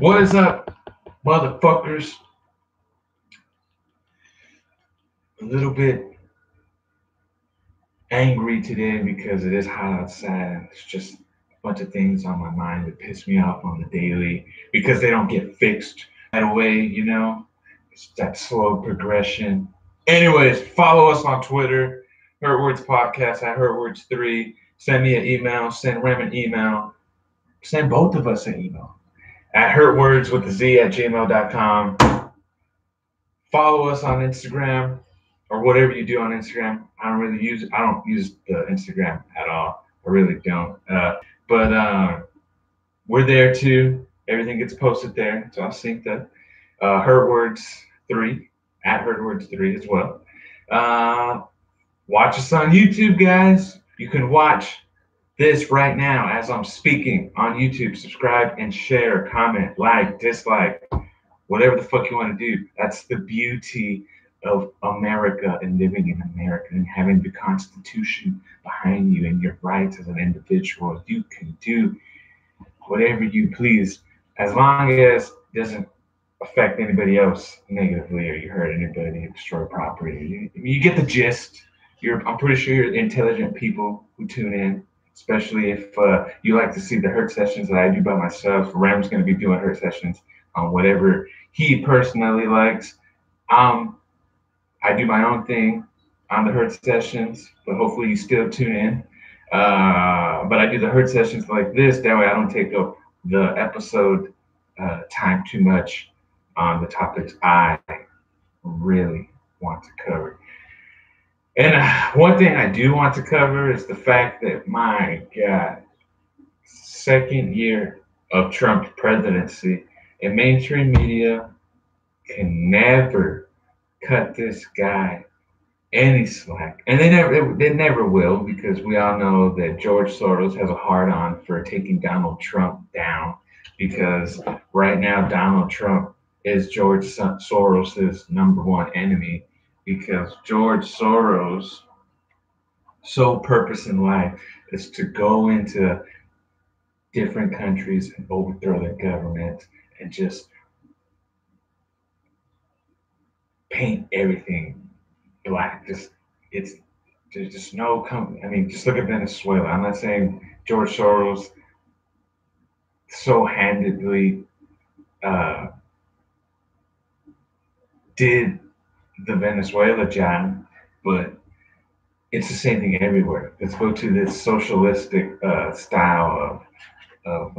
What is up, motherfuckers? A little bit angry today because it is hot outside. It's just a bunch of things on my mind that piss me off on the daily because they don't get fixed right away, you know? It's that slow progression. Anyways, follow us on Twitter, HurtWords Podcast at HurtWords3. Send me an email, send Rem an email, send both of us an email at HurtWords with the Z at gmail.com. Follow us on Instagram or whatever you do on Instagram. I don't use the Instagram at all. I really don't. But we're there too. Everything gets posted there. So I'll sync that. HurtWords3 at HurtWords3 as well. Watch us on YouTube, guys. You can watch this right now as I'm speaking on YouTube. Subscribe and share, comment, like, dislike, whatever the fuck you want to do. That's the beauty of America and living in America and having the Constitution behind you and your rights as an individual. You can do whatever you please as long as it doesn't affect anybody else negatively or you hurt anybody, destroy property. You get the gist. I'm pretty sure you're intelligent people who tune in, especially if you like to see the hurt sessions that I do by myself. Ram's going to be doing hurt sessions on whatever he personally likes. I do my own thing on the hurt sessions, but hopefully you still tune in. But I do the hurt sessions like this. That way I don't take up the episode time too much on the topics I really want to cover. And one thing I do want to cover is the fact that, my God, second year of Trump's presidency, and mainstream media can never cut this guy any slack. And they never will, because we all know that George Soros has a hard-on for taking Donald Trump down, because right now Donald Trump is George Soros' number one enemy, because George Soros' sole purpose in life is to go into different countries and overthrow their government and just paint everything black. There's just no company. I mean, just look at Venezuela. I'm not saying George Soros so handedly did the Venezuela job, but it's the same thing everywhere. Let's go to this socialistic style of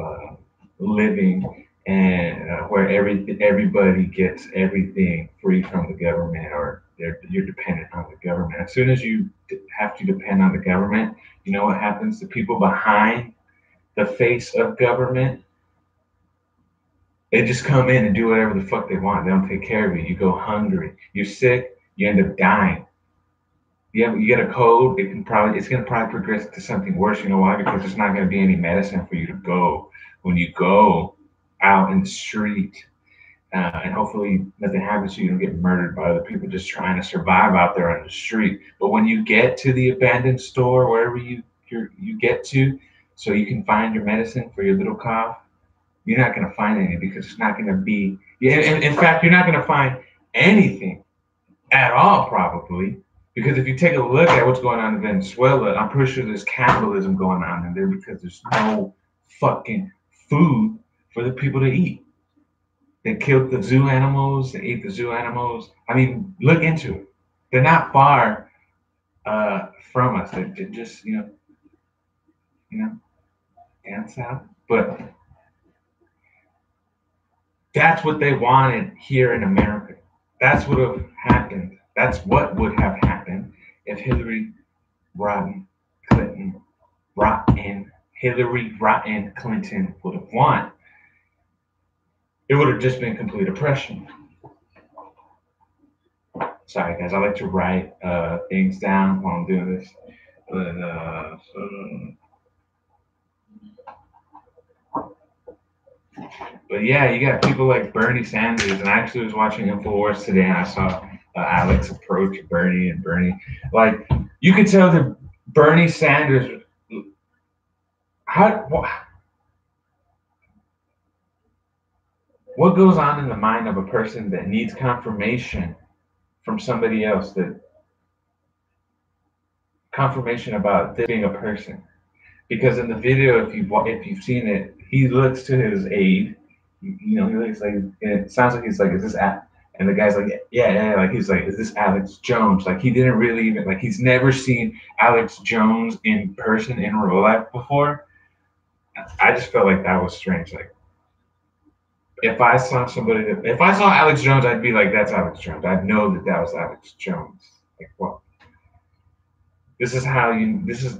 living, and where everybody gets everything free from the government, or you're dependent on the government. As soon as you have to depend on the government, you know what happens? The people behind the face of government, they just come in and do whatever the fuck they want. They don't take care of you. You go hungry. You're sick. You end up dying. You get a cold. It's gonna probably progress to something worse. You know why? Because there's not gonna be any medicine for you to go when you go out in the street. And hopefully nothing happens to you. You don't get murdered by other people just trying to survive out there on the street. But when you get to the abandoned store, wherever you get to, so you can find your medicine for your little cough, you're not going to find any, because it's not going to be. In fact, you're not going to find anything at all, probably, because if you take a look at what's going on in Venezuela, I'm pretty sure there's cannibalism going on in there, because there's no fucking food for the people to eat. They killed the zoo animals. They ate the zoo animals. I mean, look into it. They're not far from us. They're just, down south. But that's what they wanted here in America. That's what would have happened. That's what would have happened if Hillary Rotten Clinton would have won. It would have just been complete oppression. Sorry, guys. I like to write things down while I'm doing this. But yeah, you got people like Bernie Sanders, and I actually was watching InfoWars today, and I saw Alex approach Bernie, and Bernie, like, you could tell that Bernie Sanders, what goes on in the mind of a person that needs confirmation from somebody else, that confirmation about this being a person? Because in the video, if you've seen it, he looks to his aide. He looks like, and it sounds like he's like, "Is this Alex?" And the guy's like, "Yeah." Like he's like, "Is this Alex Jones?" Like he didn't really even like he's never seen Alex Jones in person in real life before. I just felt like that was strange. Like if I saw Alex Jones, I'd be like, "That's Alex Jones." I'd know that was Alex Jones. Like what? This is how you. This is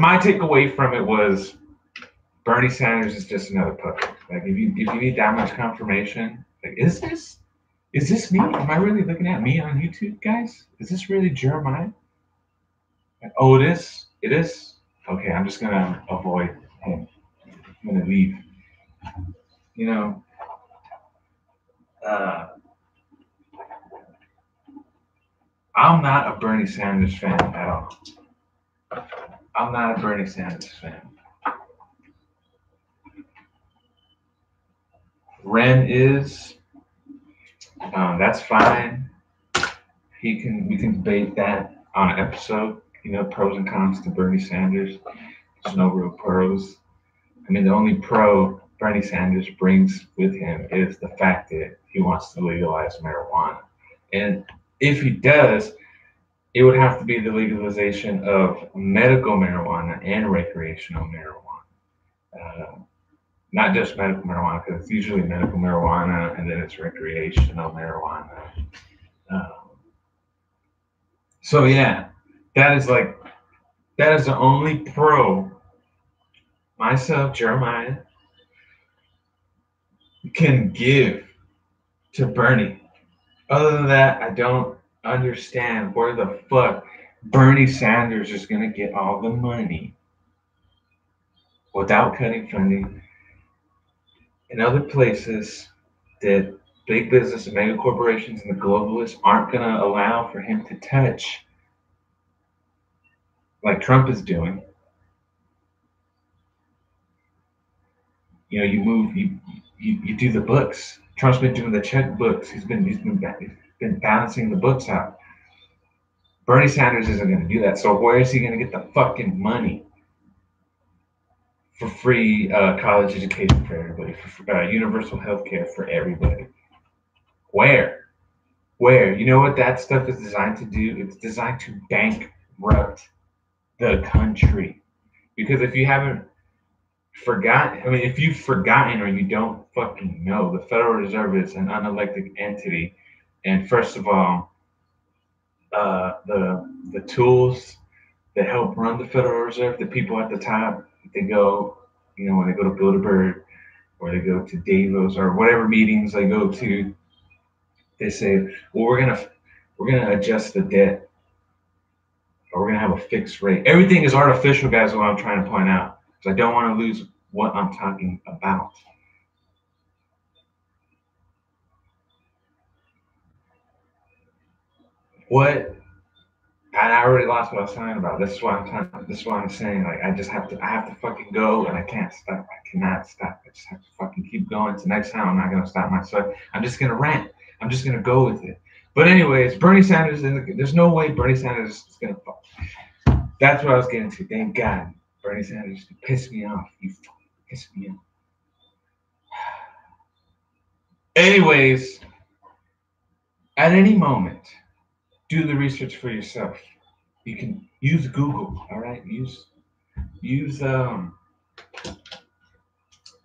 my takeaway from it was Bernie Sanders is just another puppet. Like if you need that much confirmation, like is this me? Am I really looking at me on YouTube, guys? Is this really Jeremiah? Like, oh, it is. It is. Okay, I'm just gonna avoid him. I'm gonna leave. You know, uh, I'm not a Bernie Sanders fan at all. I'm not a Bernie Sanders fan. Ren is. That's fine. We can debate that on an episode. Pros and cons to Bernie Sanders. There's no real pros. I mean, the only pro Bernie Sanders brings with him is the fact that he wants to legalize marijuana. And if he does, it would have to be the legalization of medical marijuana and recreational marijuana. Not just medical marijuana, because it's usually medical marijuana and then it's recreational marijuana. So yeah, that is the only pro myself, Jeremiah, can give to Bernie. Other than that, I don't understand where the fuck Bernie Sanders is going to get all the money without cutting funding in other places that big business and mega corporations and the globalists aren't going to allow for him to touch, like Trump is doing. You do the books. Trump's been doing the checkbooks. He's been balancing the books out. Bernie Sanders isn't going to do that. So where is he going to get the fucking money for free college education for everybody, for universal health care for everybody? Where? You know what that stuff is designed to do? It's designed to bankrupt the country. Because if you haven't forgotten, if you've forgotten or you don't fucking know, the Federal Reserve is an unelected entity. And first of all, the tools that help run the Federal Reserve, the people at the top, they go, when they go to Bilderberg or they go to Davos or whatever meetings they go to, they say, well, we're gonna adjust the debt, or we're gonna have a fixed rate. Everything is artificial, guys, is what I'm trying to point out. So I don't want to lose what I'm talking about. What? I already lost what I was talking about. This is what I'm saying. Like I have to fucking go, and I can't stop. I cannot stop. I just have to fucking keep going. So next time I'm not gonna stop myself. I'm just gonna rant. I'm just gonna go with it. But anyways, Bernie Sanders, there's no way Bernie Sanders is gonna fuck. That's what I was getting to. Thank God, Bernie Sanders, you pissed me off. You pissed me off. Anyways, at any moment, do the research for yourself. You can use Google. All right, use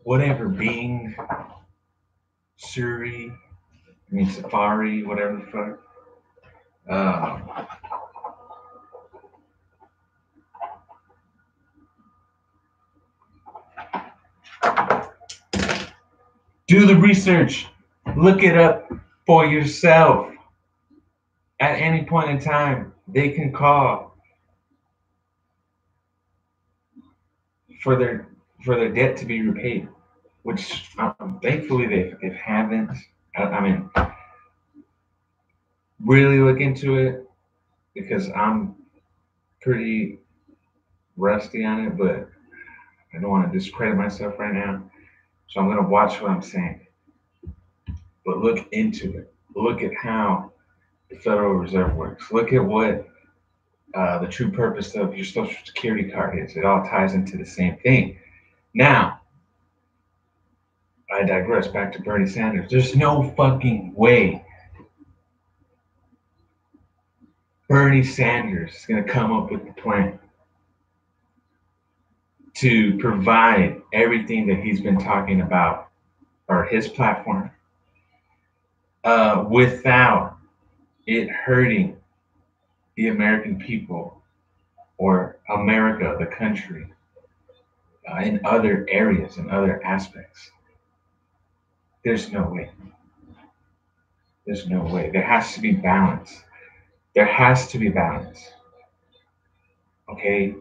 whatever, Bing, Siri, Safari, whatever the fuck. Do the research. Look it up for yourself. At any point in time, they can call for their debt to be repaid, which thankfully they haven't. Really look into it because I'm pretty rusty on it, but I don't want to discredit myself right now. So I'm going to watch what I'm saying. But look into it. Look at how the Federal Reserve works. Look at what the true purpose of your Social Security card is. It all ties into the same thing. Now, I digress back to Bernie Sanders. There's no fucking way Bernie Sanders is going to come up with the plan to provide everything that he's been talking about, or his platform, without it hurting the American people or America, the country, in other areas and other aspects. There's no way. There's no way. There has to be balance. There has to be balance. Okay?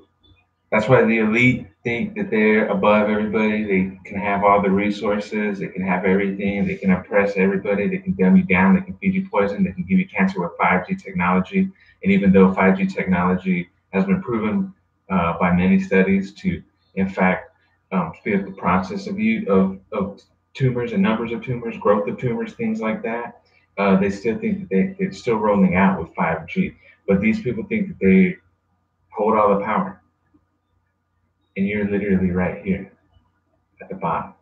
That's why the elite think that they're above everybody. They can have all the resources. They can have everything. They can oppress everybody. They can dumb you down. They can feed you poison. They can give you cancer with 5G technology. And even though 5G technology has been proven by many studies to, in fact, speed up the process of tumors and numbers of tumors, growth of tumors, things like that, they still think that they're still rolling out with 5G. But these people think that they hold all the power. And you're literally right here at the bottom.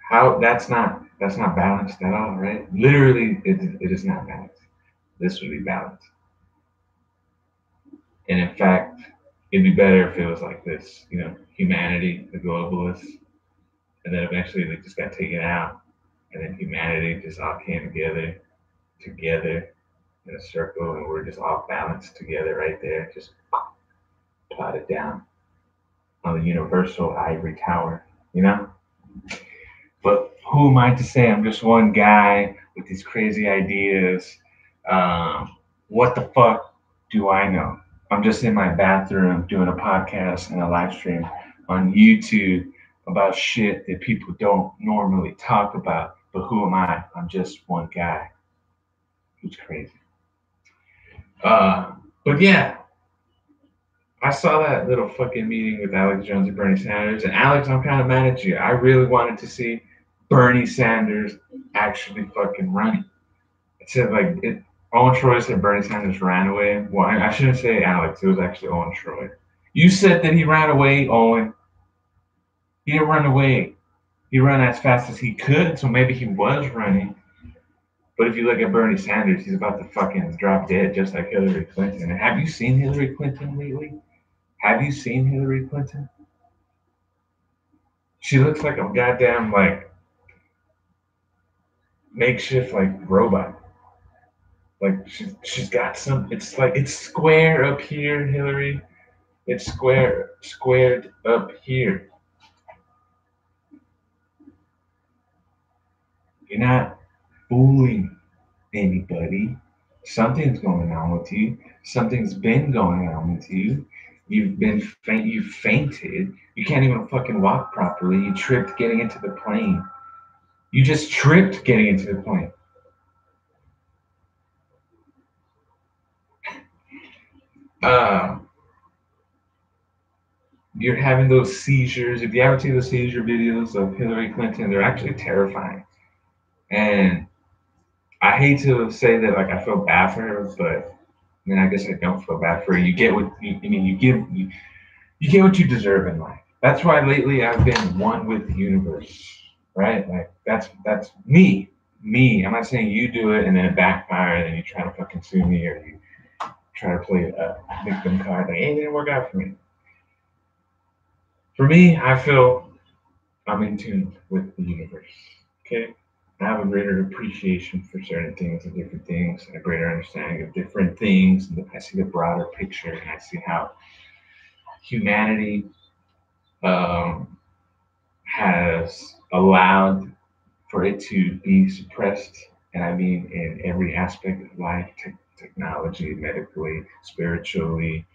How that's not balanced at all, right? Literally, it is not balanced. This would be balanced. And in fact, it'd be better if it was like this, humanity, the globalists, and then eventually they just got taken out, and then humanity just all came together in a circle, and we're just all balanced together right there, just plotted down on the universal ivory tower, But who am I to say? I'm just one guy with these crazy ideas. What the fuck do I know? I'm just in my bathroom doing a podcast and a live stream on YouTube about shit that people don't normally talk about. But who am I? I'm just one guy who's crazy. But yeah, I saw that little fucking meeting with Alex Jones and Bernie Sanders. And Alex, I'm kind of mad at you. I really wanted to see Bernie Sanders actually fucking running. It said Owen Troy said Bernie Sanders ran away. Well, I shouldn't say Alex. It was actually Owen Troy. You said that he ran away, Owen. He didn't run away. He ran as fast as he could, so maybe he was running. But if you look at Bernie Sanders, he's about to fucking drop dead just like Hillary Clinton. And have you seen Hillary Clinton lately? Have you seen Hillary Clinton? She looks like a goddamn makeshift robot. She's got some. It's square up here, Hillary. It's squared up here. You're not fooling anybody. Something's going on with you. Something's been going on with you. You fainted. You can't even fucking walk properly. You tripped getting into the plane. You just tripped getting into the plane. You're having those seizures. If you ever see the seizure videos of Hillary Clinton, they're actually terrifying. And I hate to say that I feel bad for her, but I guess I don't feel bad for her. You get what you get what you deserve in life. That's why lately I've been one with the universe, right? That's me. I'm not saying you do it and then it backfires and you try to fucking sue me or you try to play a victim card. It didn't work out for me. For me, I feel I'm in tune with the universe. Okay? I have a greater appreciation for certain things and different things, and a greater understanding of different things. And I see the broader picture, and I see how humanity has allowed for it to be suppressed. And I mean in every aspect of life, technology, medically, spiritually,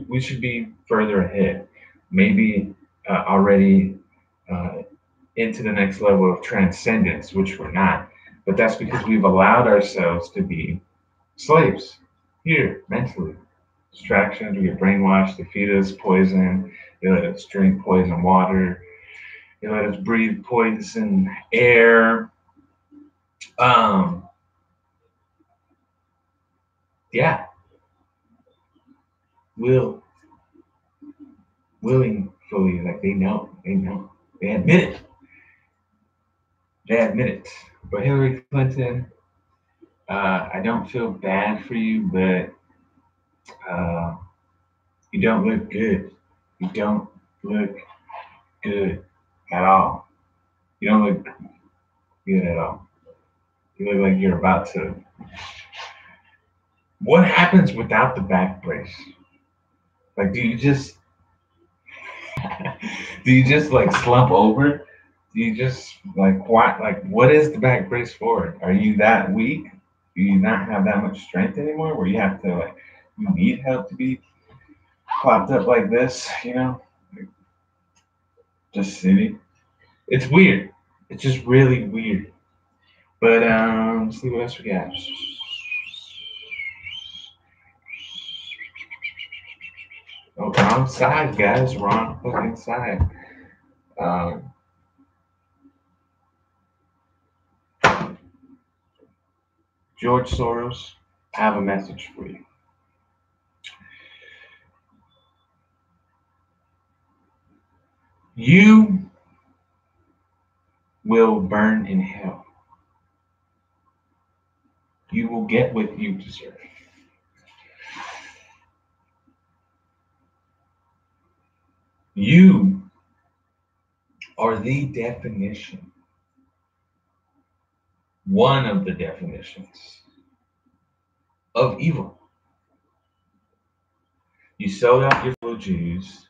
we should be further ahead. Maybe already into the next level of transcendence, which we're not. But that's because we've allowed ourselves to be slaves here mentally. distractions. We get brainwashed. They feed us poison. They let us drink poison water. They let us breathe poison air. Um, yeah, will willingly, like they admit it, they admit it. But Hillary Clinton, I don't feel bad for you, but uh, you don't look good. You don't look good at all. You don't look good at all. You look like you're about to. What happens without the back brace? Like, do you just like slump over? Do you just like what? Like, what is the back brace for? Are you that weak? Do you not have that much strength anymore? Where you have to like, you need help to be propped up like this? Like, just sitting. It's weird. It's just really weird. But let's see what else we got. Oh, wrong side, guys. Wrong fucking side. Um, George Soros, I have a message for you. You will burn in hell. You will get what you deserve. You are the definition, one of the definitions of evil. You sold out your fellow Jews.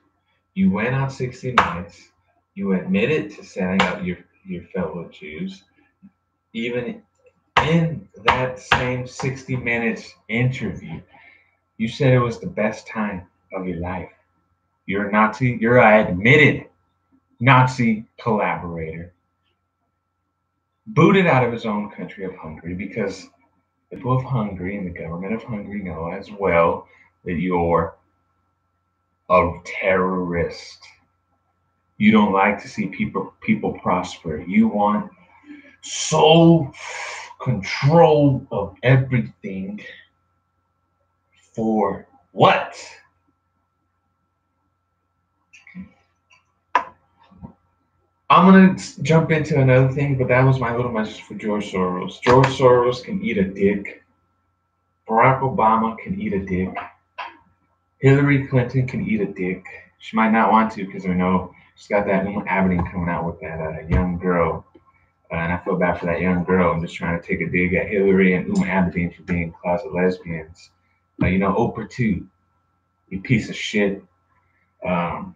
You went on 60 Minutes. You admitted to selling out your fellow Jews. Even in that same 60 Minutes interview, you said it was the best time of your life. You're a Nazi. You're an admitted Nazi collaborator. Booted out of his own country of Hungary because the people of Hungary and the government of Hungary know as well that you're a terrorist. You don't like to see people prosper. You want sole control of everything. For what? I'm gonna jump into another thing, but that was my little message for George Soros. George Soros can eat a dick. Barack Obama can eat a dick. Hillary Clinton can eat a dick. She might not want to because I know she's got that Uma Aberdeen coming out with that young girl. And I feel bad for that young girl. I'm just trying to take a dig at Hillary and Uma Aberdeen for being closet lesbians. Oprah too. You piece of shit. Um,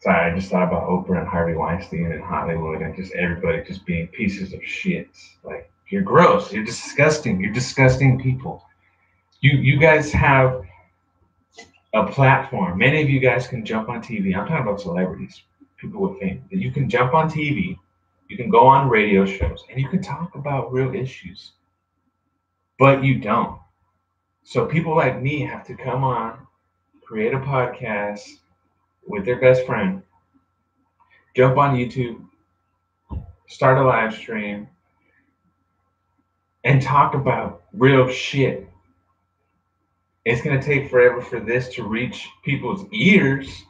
Sorry, I just thought about Oprah and Harvey Weinstein and Hollywood and just everybody just being pieces of shit. Like, you're gross. You're disgusting. You're disgusting people. You guys have a platform. Many of you guys can jump on TV. I'm talking about celebrities, people with fame. That you can jump on TV, you can go on radio shows, and you can talk about real issues. But you don't. So people like me have to come on, create a podcast with their best friend, jump on YouTube, start a live stream, and talk about real shit. It's going to take forever for this to reach people's ears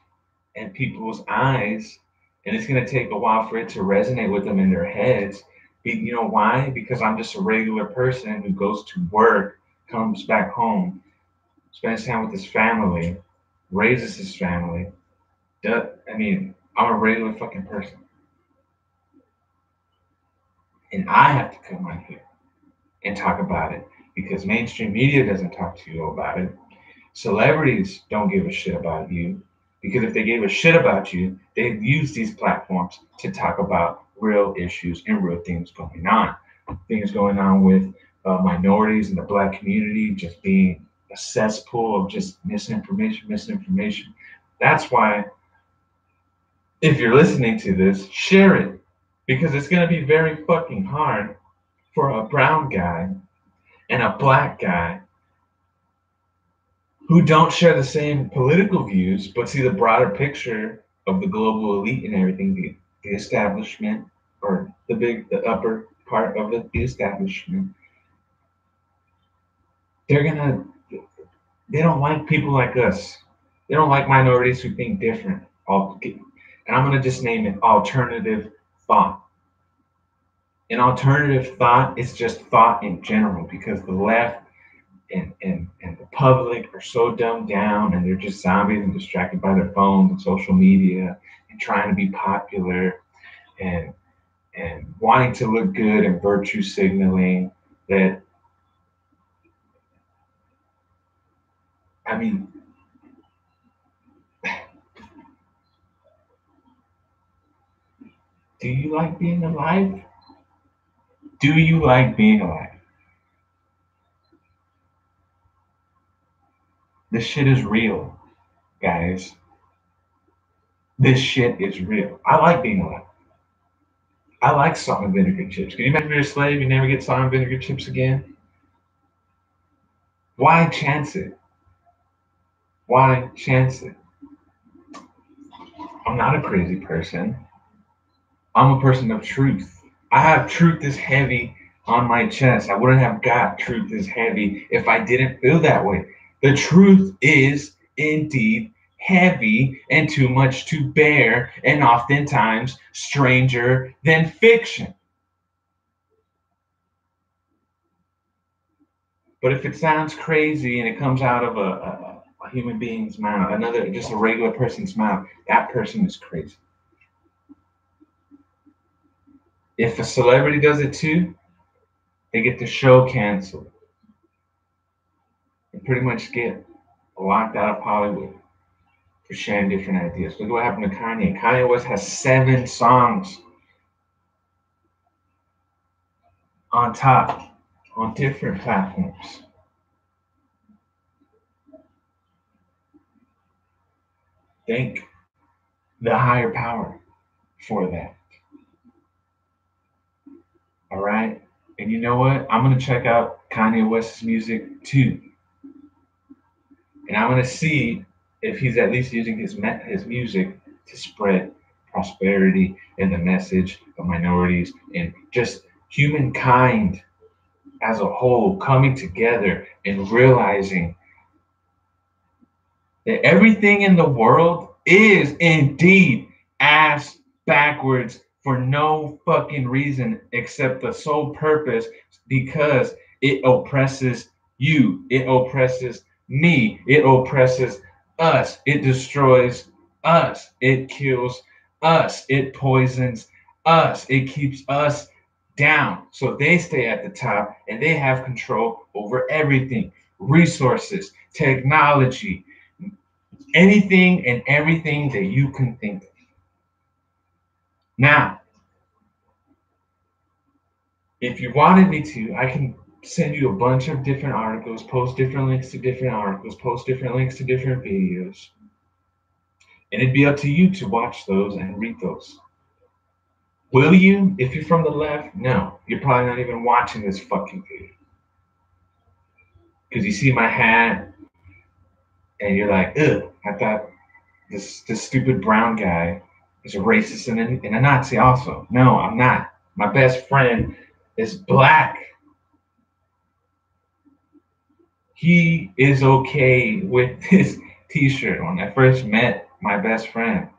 and people's eyes, and it's going to take a while for it to resonate with them in their heads. You know why? Because I'm just a regular person who goes to work, comes back home, spends time with his family, raises his family. I'm a regular fucking person. And I have to come on here and talk about it because mainstream media doesn't talk to you about it. Celebrities don't give a shit about you because if they gave a shit about you, they'd use these platforms to talk about real issues and real things going on. Things going on with minorities in the Black community just being a cesspool of just misinformation. That's why, if you're listening to this, share it because it's going to be very fucking hard for a brown guy and a black guy who don't share the same political views, but see the broader picture of the global elite and everything, the establishment, or the upper part of the establishment. They're gonna, they don't like people like us. They don't like minorities who think different. And I'm gonna just name it alternative thought. And alternative thought is just thought in general because the left and the public are so dumbed down and they're just zombies and distracted by their phones and social media and trying to be popular and wanting to look good and virtue signaling that, I mean, do you like being alive? Do you like being alive? This shit is real, guys. This shit is real. I like being alive. I like salt and vinegar chips. Can you imagine you're a slave, you never get salt and vinegar chips again? Why chance it? Why chance it? I'm not a crazy person. I'm a person of truth. I have truth this heavy on my chest. I wouldn't have got truth this heavy if I didn't feel that way. The truth is indeed heavy and too much to bear, and oftentimes stranger than fiction. But if it sounds crazy and it comes out of a human being's mouth, just a regular person's mouth, that person is crazy. If a celebrity does it too, they get the show canceled. They pretty much get locked out of Hollywood for sharing different ideas. Look what happened to Kanye. Kanye West has 7 songs on top on different platforms. Thank the higher power for that. All right. And you know what? I'm going to check out Kanye West's music too. And I'm going to see if he's at least using his music to spread prosperity and the message of minorities and just humankind as a whole coming together and realizing that everything in the world is indeed ass backwards for no fucking reason except the sole purpose because it oppresses you, it oppresses me, it oppresses us, it destroys us, it kills us, it poisons us, it keeps us down. So they stay at the top and they have control over everything, resources, technology, anything and everything that you can think of. Now, if you wanted me to, I can send you a bunch of different articles, post different links to different articles, post different links to different videos. And it'd be up to you to watch those and read those. Will you? If you're from the left, no. You're probably not even watching this fucking video. Because you see my hat and you're like, ugh, I thought this stupid brown guy is a racist and a Nazi also. No, I'm not. My best friend is black. He is okay with this t-shirt. When I first met my best friend,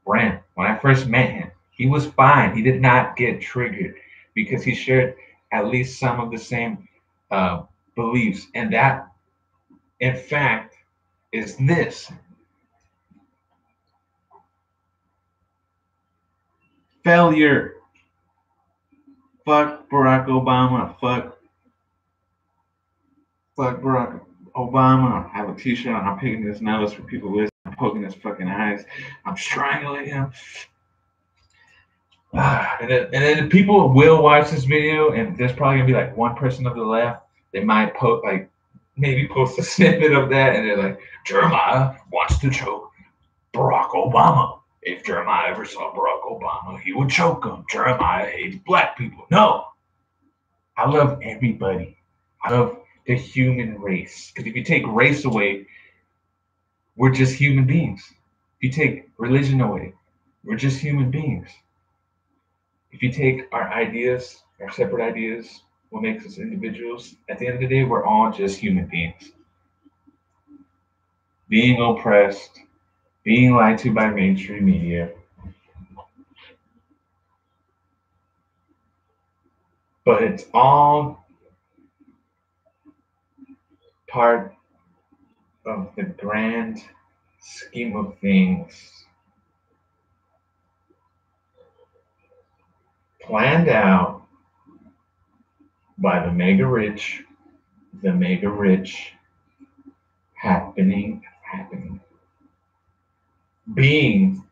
Brent, when I first met him, he was fine. He did not get triggered because he shared at least some of the same beliefs. And that, in fact, is this. Failure. Fuck Barack Obama. Fuck Barack Obama. I have a t-shirt on. I'm picking his nose for people listening. I'm poking his fucking eyes. I'm strangling him. And then people will watch this video, and there's probably gonna be like one person of the left. They might maybe post a snippet of that, and they're like, Jeremiah wants to choke Barack Obama. If Jeremiah ever saw Barack Obama, he would choke him. Jeremiah hates black people. No, I love everybody. I love the human race. Because if you take race away, we're just human beings. If you take religion away, we're just human beings. If you take our ideas, our separate ideas, what makes us individuals, at the end of the day, we're all just human beings. Being oppressed, being lied to by mainstream media. But it's all part of the grand scheme of things planned out by the mega rich, happening, being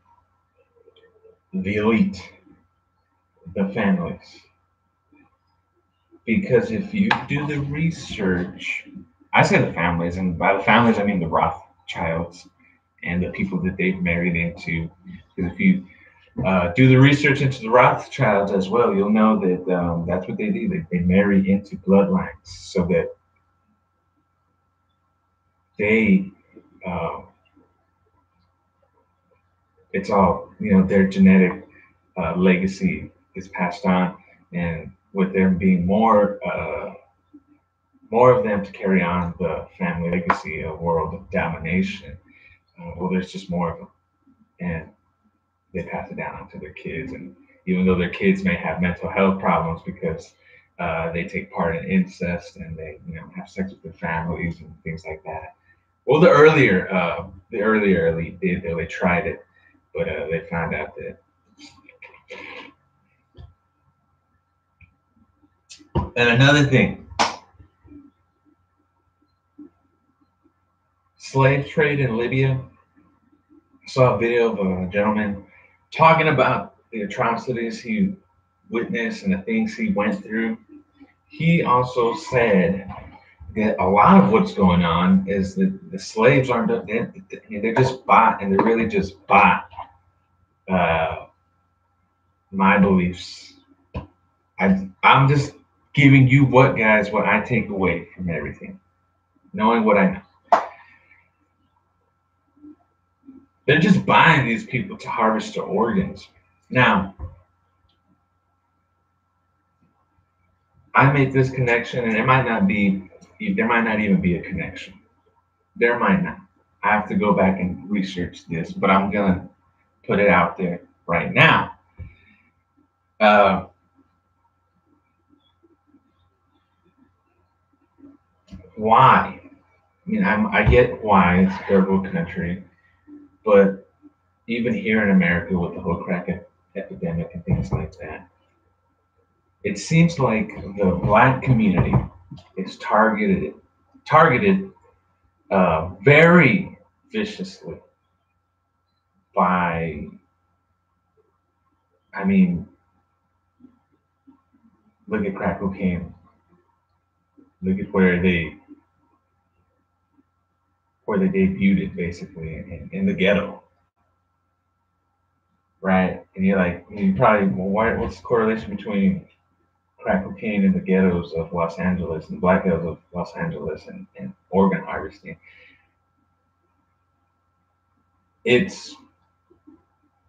the elite, the families. Because if you do the research, I say the families, and by the families I mean the Rothschilds and the people that they've married into. Because if you do the research into the Rothschilds as well, you'll know that that's what they do. They marry into bloodlines so that they, uh, it's all, their genetic legacy is passed on. And with there being more of them to carry on the family legacy of world domination, well, there's just more of them. And they pass it down to their kids. And even though their kids may have mental health problems because they take part in incest and they, have sex with their families and things like that. Well, the earlier elite did, though they tried it, but they found out that. And another thing, slave trade in Libya. I saw a video of a gentleman talking about the atrocities he witnessed and the things he went through. He also said that a lot of what's going on is that the slaves aren't, they're just bought, and they're really just bought my beliefs. I'm just giving you what I take away from everything, knowing what I know. They're just buying these people to harvest their organs. Now, I make this connection, and there might not even be a connection. There might not. I have to go back and research this, but I'm gonna put it out there right now. Why? I mean, I get why it's a third world country, but even here in America with the whole crack epidemic and things like that, it seems like the Black community is targeted very viciously by, I mean, look at crack cocaine. Look at where they debuted it, basically in the ghetto, right? And you're like, you probably, well, what's the correlation between crack cocaine in the ghettos of Los Angeles and black ghettos of Los Angeles and organ harvesting? It's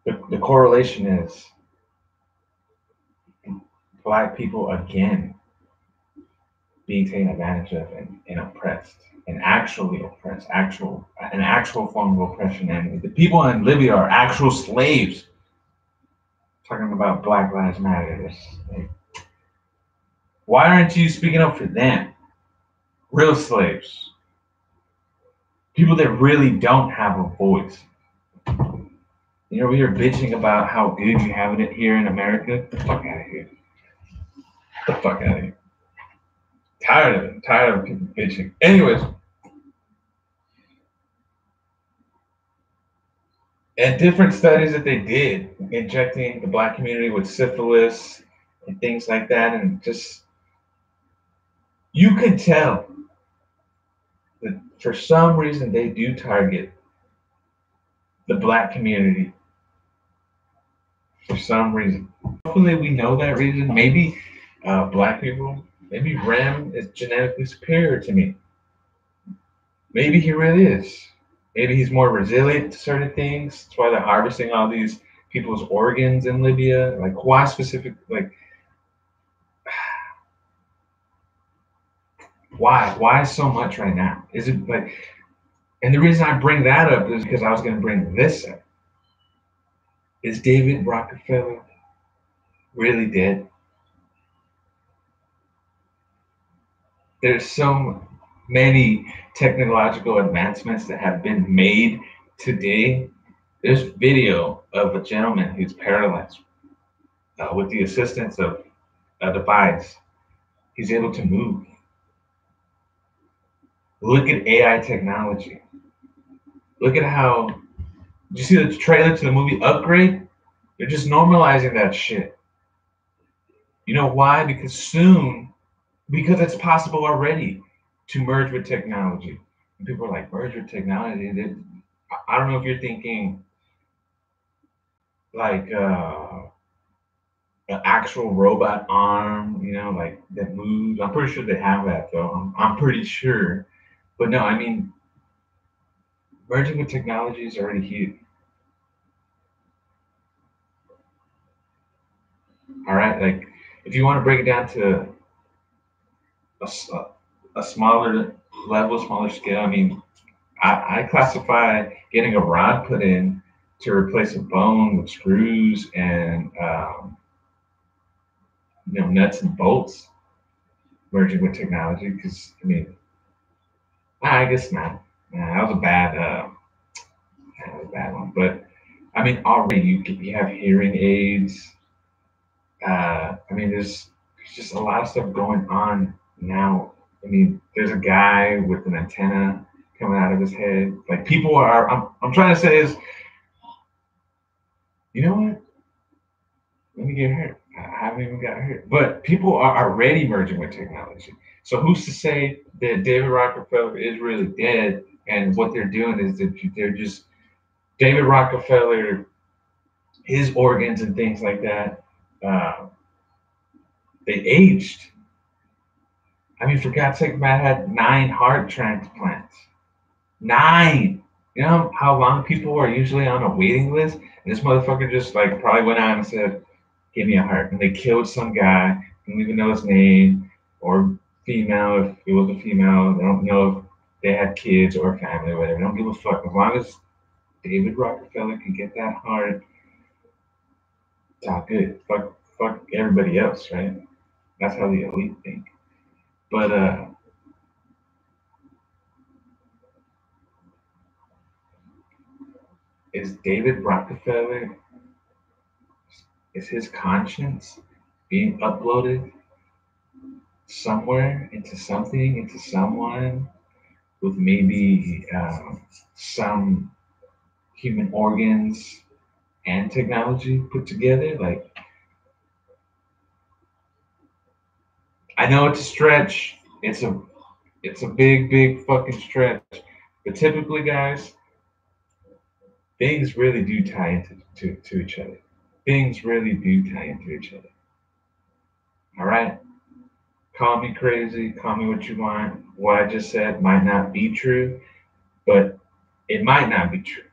the correlation is Black people again being taken advantage of and oppressed, and actually oppressed, an actual form of oppression. And the people in Libya are actual slaves. Talking about Black Lives Matter. Like, why aren't you speaking up for them? Real slaves. People that really don't have a voice. You're bitching about how good you have it here in America. Get the fuck out of here. Get the fuck out of here. Tired of it. Tired of people bitching. Anyways. And different studies that they did, injecting the Black community with syphilis and things like that, and just, you could tell that for some reason they do target the Black community. For some reason. Hopefully we know that reason. Maybe Black people Maybe Rem is genetically superior to me. Maybe he really is. Maybe he's more resilient to certain things. That's why they're harvesting all these people's organs in Libya. Like, why specific? Like, why? Why so much right now? Is it like? And the reason I bring that up is because I was going to bring this up. Is David Rockefeller really dead? There's so many technological advancements that have been made today. There's video of a gentleman who's paralyzed with the assistance of a device. He's able to move. Look at AI technology. Look at how. Did you see the trailer to the movie Upgrade? They're just normalizing that shit. You know why? Because it's possible already to merge with technology. And people are like, merge with technology. I don't know if you're thinking like an actual robot arm, like that moves. I'm pretty sure they have that though. I'm pretty sure. But no, I mean, merging with technology is already huge. All right, like if you want to break it down to a smaller level, smaller scale, I mean, I classify getting a rod put in to replace a bone with screws and nuts and bolts, merging with technology. Because I mean, I guess not. That was a bad one. But I mean, already you have hearing aids. I mean, there's just a lot of stuff going on now. I mean, there's a guy with an antenna coming out of his head. Like people are. I'm trying to say is, you know what? Let me get hurt. I haven't even got hurt. But people are already merging with technology. So who's to say that David Rockefeller is really dead? And what they're doing is that they're just David Rockefeller, his organs and things like that. Uh, they aged. I mean, for God's sake, man had 9 heart transplants. 9. You know how long people are usually on a waiting list? And this motherfucker just like probably went out and said, "Give me a heart." And they killed some guy. They don't even know his name or female. If it was a female, they don't know if they had kids or a family or whatever. They don't give a fuck. As long as David Rockefeller can get that heart, it's all good. Fuck everybody else, right? That's how the elite think. But is David Rockefeller, is his conscience being uploaded somewhere into something, into someone with maybe some human organs and technology put together? Like, I know it's a stretch. It's a big fucking stretch. But typically, guys, things really do tie into to each other. Things really do tie into each other. All right. Call me crazy. Call me what you want. What I just said might not be true, but it might not be true.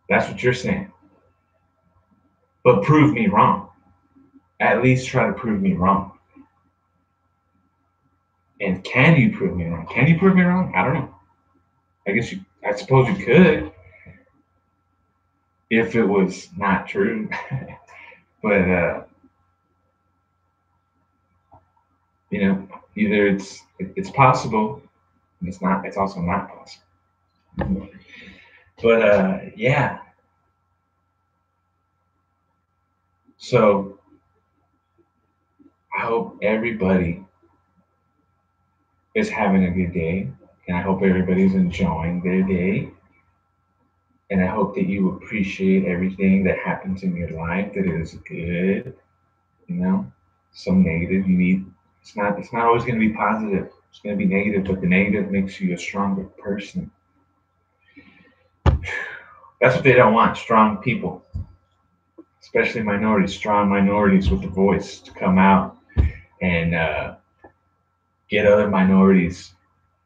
That's what you're saying. But prove me wrong. At least try to prove me wrong. And can you prove me wrong? Can you prove me wrong? I don't know. I suppose you could if it was not true. But either it's possible, and it's not. It's also not possible. But yeah. So I hope everybody is having a good day, and I hope everybody's enjoying their day. And I hope that you appreciate everything that happens in your life that is good. Some negative. You need. It's not always going to be positive. It's going to be negative, but the negative makes you a stronger person. That's what they don't want. Strong people, especially minorities. Strong minorities with the voice to come out and get other minorities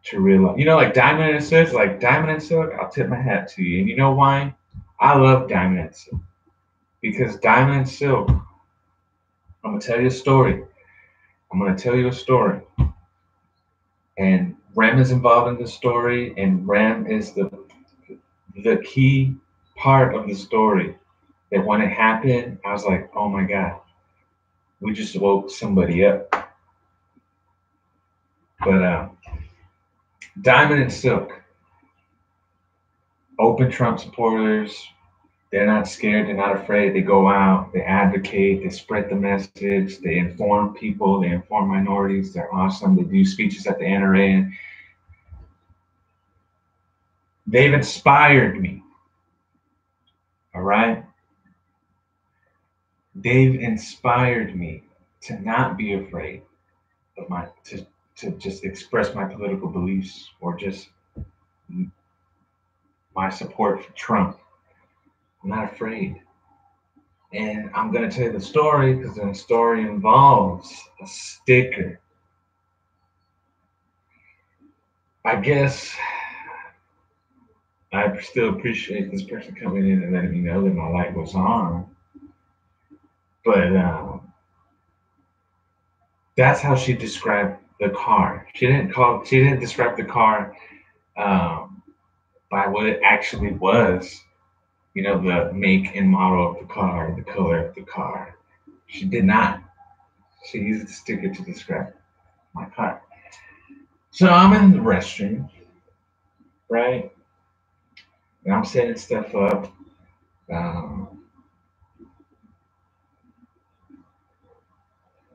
to realize, like Diamond and Silk, I'll tip my hat to you. And you know why? I love Diamond and Silk. Because Diamond and Silk, I'm going to tell you a story. And Rem is involved in the story, and Rem is the key part of the story. That when it happened, I was like, oh my God, we just woke somebody up. But Diamond and Silk, open Trump supporters. They're not scared. They're not afraid. They go out. They advocate. They spread the message. They inform people. They inform minorities. They're awesome. They do speeches at the NRA. And they've inspired me. All right? They've inspired me to not be afraid of to just express my political beliefs or just my support for Trump. I'm not afraid. And I'm going to tell you the story because the story involves a sticker. I guess I still appreciate this person coming in and letting me know that my light was on. But that's how she described the car. She didn't describe the car by what it actually was. The make and model of the car, the color of the car. She did not. She used the sticker to describe my car. So I'm in the restroom, right? And I'm setting stuff up.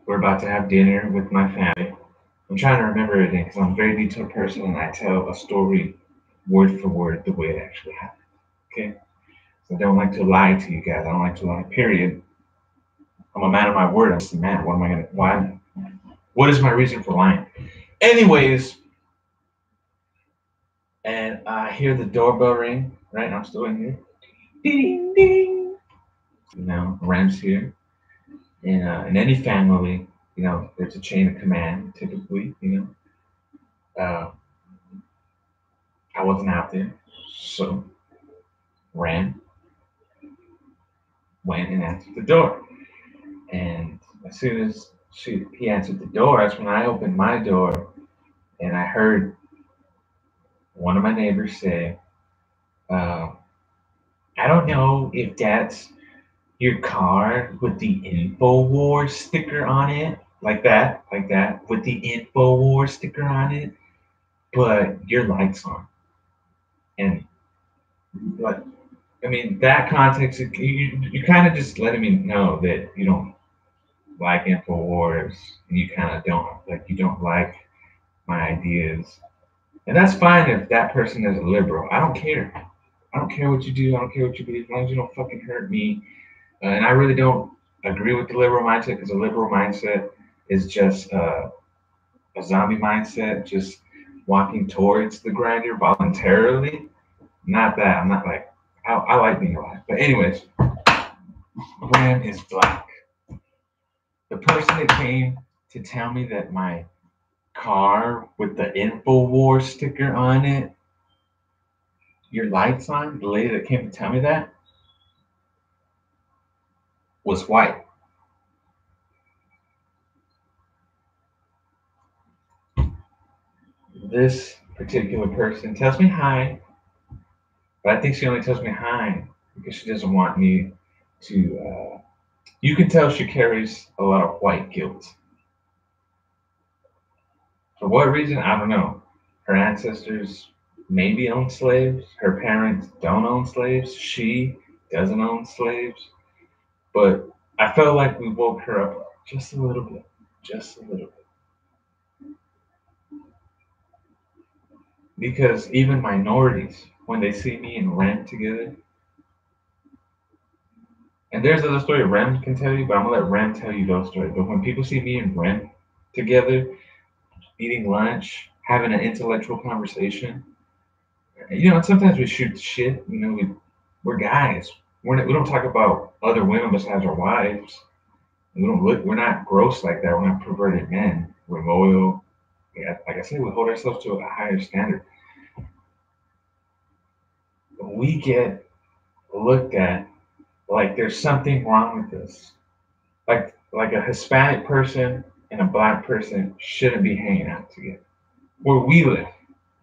We're about to have dinner with my family. I'm trying to remember everything because I'm a very detailed person and I tell a story word for word the way it actually happened. Okay? So I don't like to lie to you guys. I don't like to lie, period. I'm a man of my word. I'm just a man. What is my reason for lying? Anyways, and I hear the doorbell ring, right? I'm still in here. Ding, ding. Ram's here. And in any family, there's a chain of command, typically, I wasn't out there. So Ram went and answered the door. And as soon as he answered the door, that's when I opened my door and I heard one of my neighbors say, I don't know if that's your car with the InfoWars sticker on it, like that, with the InfoWars sticker on it, but your light's on. And like, I mean, that context, you kind of just letting me know that you don't like InfoWars and you kind of you don't like my ideas. And that's fine if that person is a liberal. I don't care. I don't care what you do. I don't care what you believe. As long as you don't fucking hurt me. And I really don't agree with the liberal mindset because a liberal mindset is just a zombie mindset, just walking towards the grinder voluntarily. Not that. I'm not like, I like being alive. But anyways, Ram is black. The person that came to tell me that my car with the InfoWars sticker on it, your light's on, the lady that came to tell me that was white. This particular person tells me hi, but I think she only tells me hi because she doesn't want me to. You can tell she carries a lot of white guilt. For what reason? I don't know. Her ancestors maybe owned slaves. Her parents don't own slaves. She doesn't own slaves. But I felt like we woke her up just a little bit. Just a little bit. Because even minorities, when they see me and Rem together, and there's another story Rem can tell you, but I'm gonna let Rem tell you those stories. But when people see me and Rem together, eating lunch, having an intellectual conversation, sometimes we shoot shit. We're guys. We don't talk about other women besides our wives. We're not gross like that. We're not perverted men. We're loyal. Yeah, like I said, we hold ourselves to a higher standard. We get looked at like there's something wrong with us. Like a Hispanic person and a black person shouldn't be hanging out together. Where we live.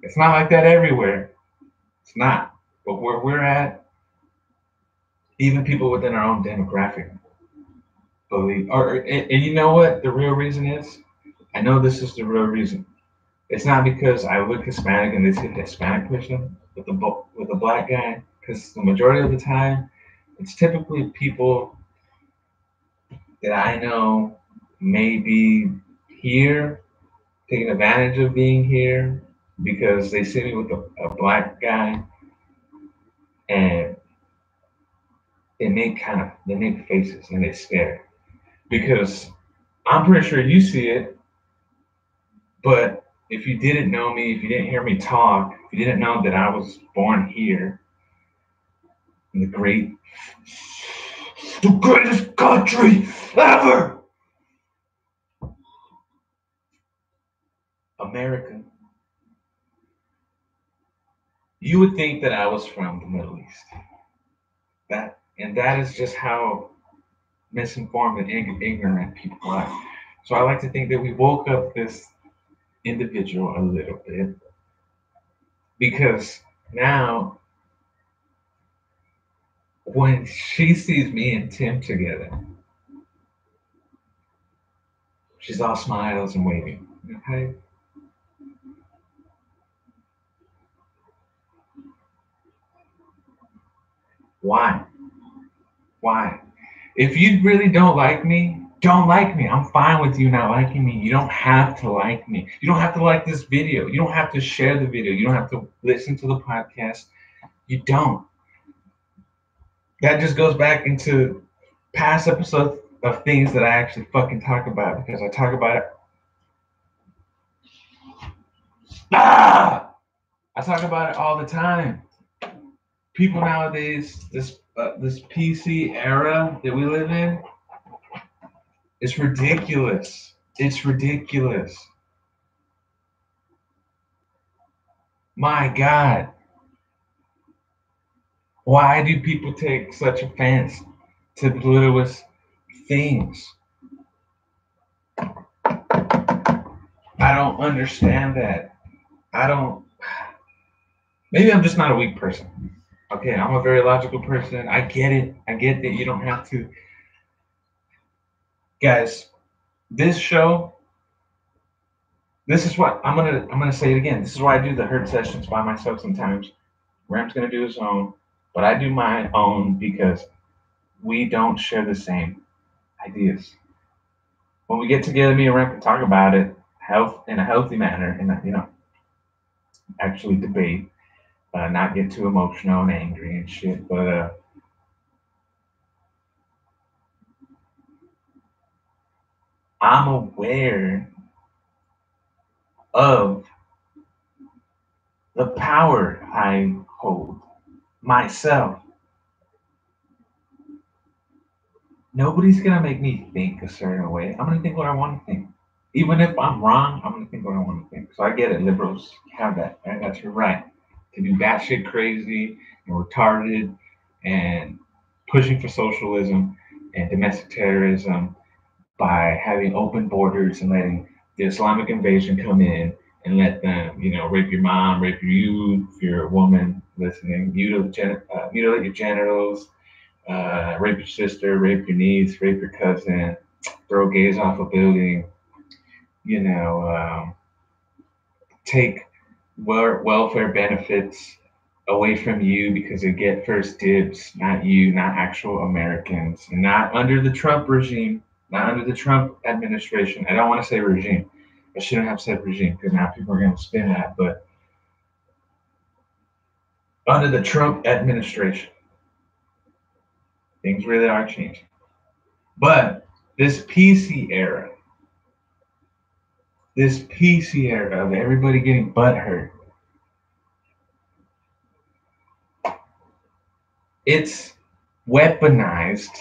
It's not like that everywhere. It's not. But where we're at, even people within our own demographic believe. And you know what the real reason is? I know this is the real reason. It's not because I look Hispanic and they see a Hispanic person with a black guy. Because the majority of the time, it's typically people that I know may be here, taking advantage of being here because they see me with a black guy and they make faces and they stare because I'm pretty sure you see it, but if you didn't know me, if you didn't hear me talk, if you didn't know that I was born here in the greatest country ever, America, you would think that I was from the Middle East. That is just how misinformed and ignorant people are. So I like to think that we woke up this individual a little bit because now when she sees me and Tim together, she's all smiles and waving. Okay. Why? Why? If you really don't like me, don't like me. I'm fine with you not liking me. You don't have to like me. You don't have to like this video. You don't have to share the video. You don't have to listen to the podcast. You don't. That just goes back into past episodes of things that I actually fucking talk about because I talk about it. I talk about it all the time. People nowadays, this PC era that we live in, it's ridiculous. It's ridiculous. My God, why do people take such offense to the littlest things? I don't understand that. I don't. Maybe I'm just not a weak person. Okay, I'm a very logical person. I get it. I get that you don't have to. Guys, this show, this is what I'm gonna say it again. This is why I do the hurt sessions by myself sometimes. Ram's gonna do his own, but I do my own because we don't share the same ideas. When we get together, me and Ram can talk about it health in a healthy manner and actually debate, not get too emotional and angry and shit. But I'm aware of the power I hold myself. Nobody's gonna make me think a certain way. I'm gonna think what I want to think. Even if I'm wrong, I'm gonna think what I want to think. So I get it, liberals have that. That's your right to be batshit crazy and retarded and pushing for socialism and domestic terrorism by having open borders and letting the Islamic invasion come in and let them, rape your mom, rape you if you're a woman listening, mutilate your genitals, rape your sister, rape your niece, rape your cousin, throw gays off a building, you know, um, take welfare benefits away from you because they get first dibs, not you, not actual Americans, and not under the Trump regime, not under the Trump administration. I don't want to say regime. I shouldn't have said regime because now people are going to spin that, but under the Trump administration, things really are changing. But this PC era of everybody getting butt hurt, it's weaponized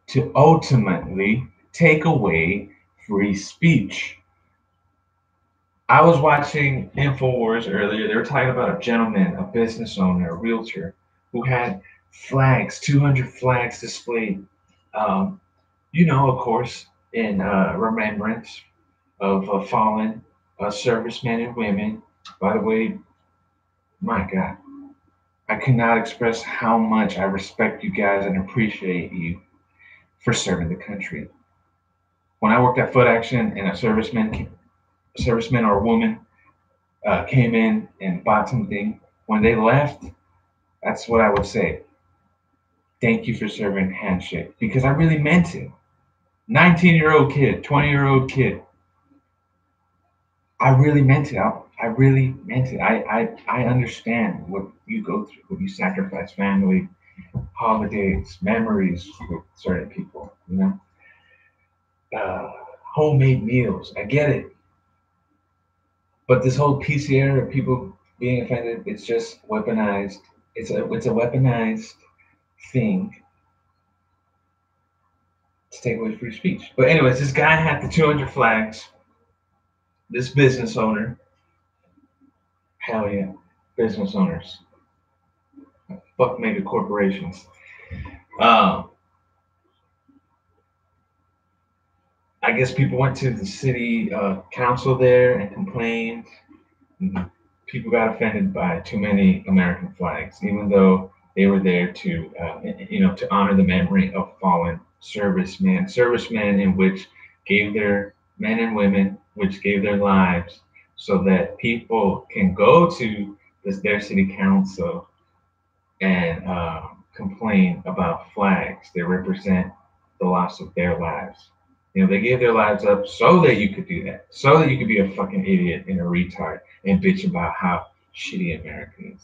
to ultimately take away free speech. I was watching InfoWars earlier. They were talking about a gentleman, a business owner, a realtor, who had flags, 200 flags displayed, um, of course, in remembrance of fallen servicemen and women. By the way, my God, I cannot express how much I respect you guys and appreciate you for serving the country. When I worked at Foot Action and a serviceman or a woman came in and bought something, when they left, that's what I would say. Thank you for serving handshake because I really meant it. 19-year-old kid, 20-year-old kid. I really meant it. I really meant it. I understand what you go through, what you sacrifice, family, holidays, memories with certain people, uh, homemade meals. I get it. But this whole PC era of people being offended, it's just weaponized. It's a weaponized thing to take away free speech. But anyways, this guy had the 200 flags. This business owner, hell yeah, business owners, fuck mega corporations. Um, I guess people went to the city council there and complained. People got offended by too many American flags, even though they were there to honor the memory of fallen servicemen in which gave their men and women, which gave their lives, so that people can go to their city council and complain about flags that represent the loss of their lives. They gave their lives up so that you could do that, so that you could be a fucking idiot and a retard and bitch about how shitty America is.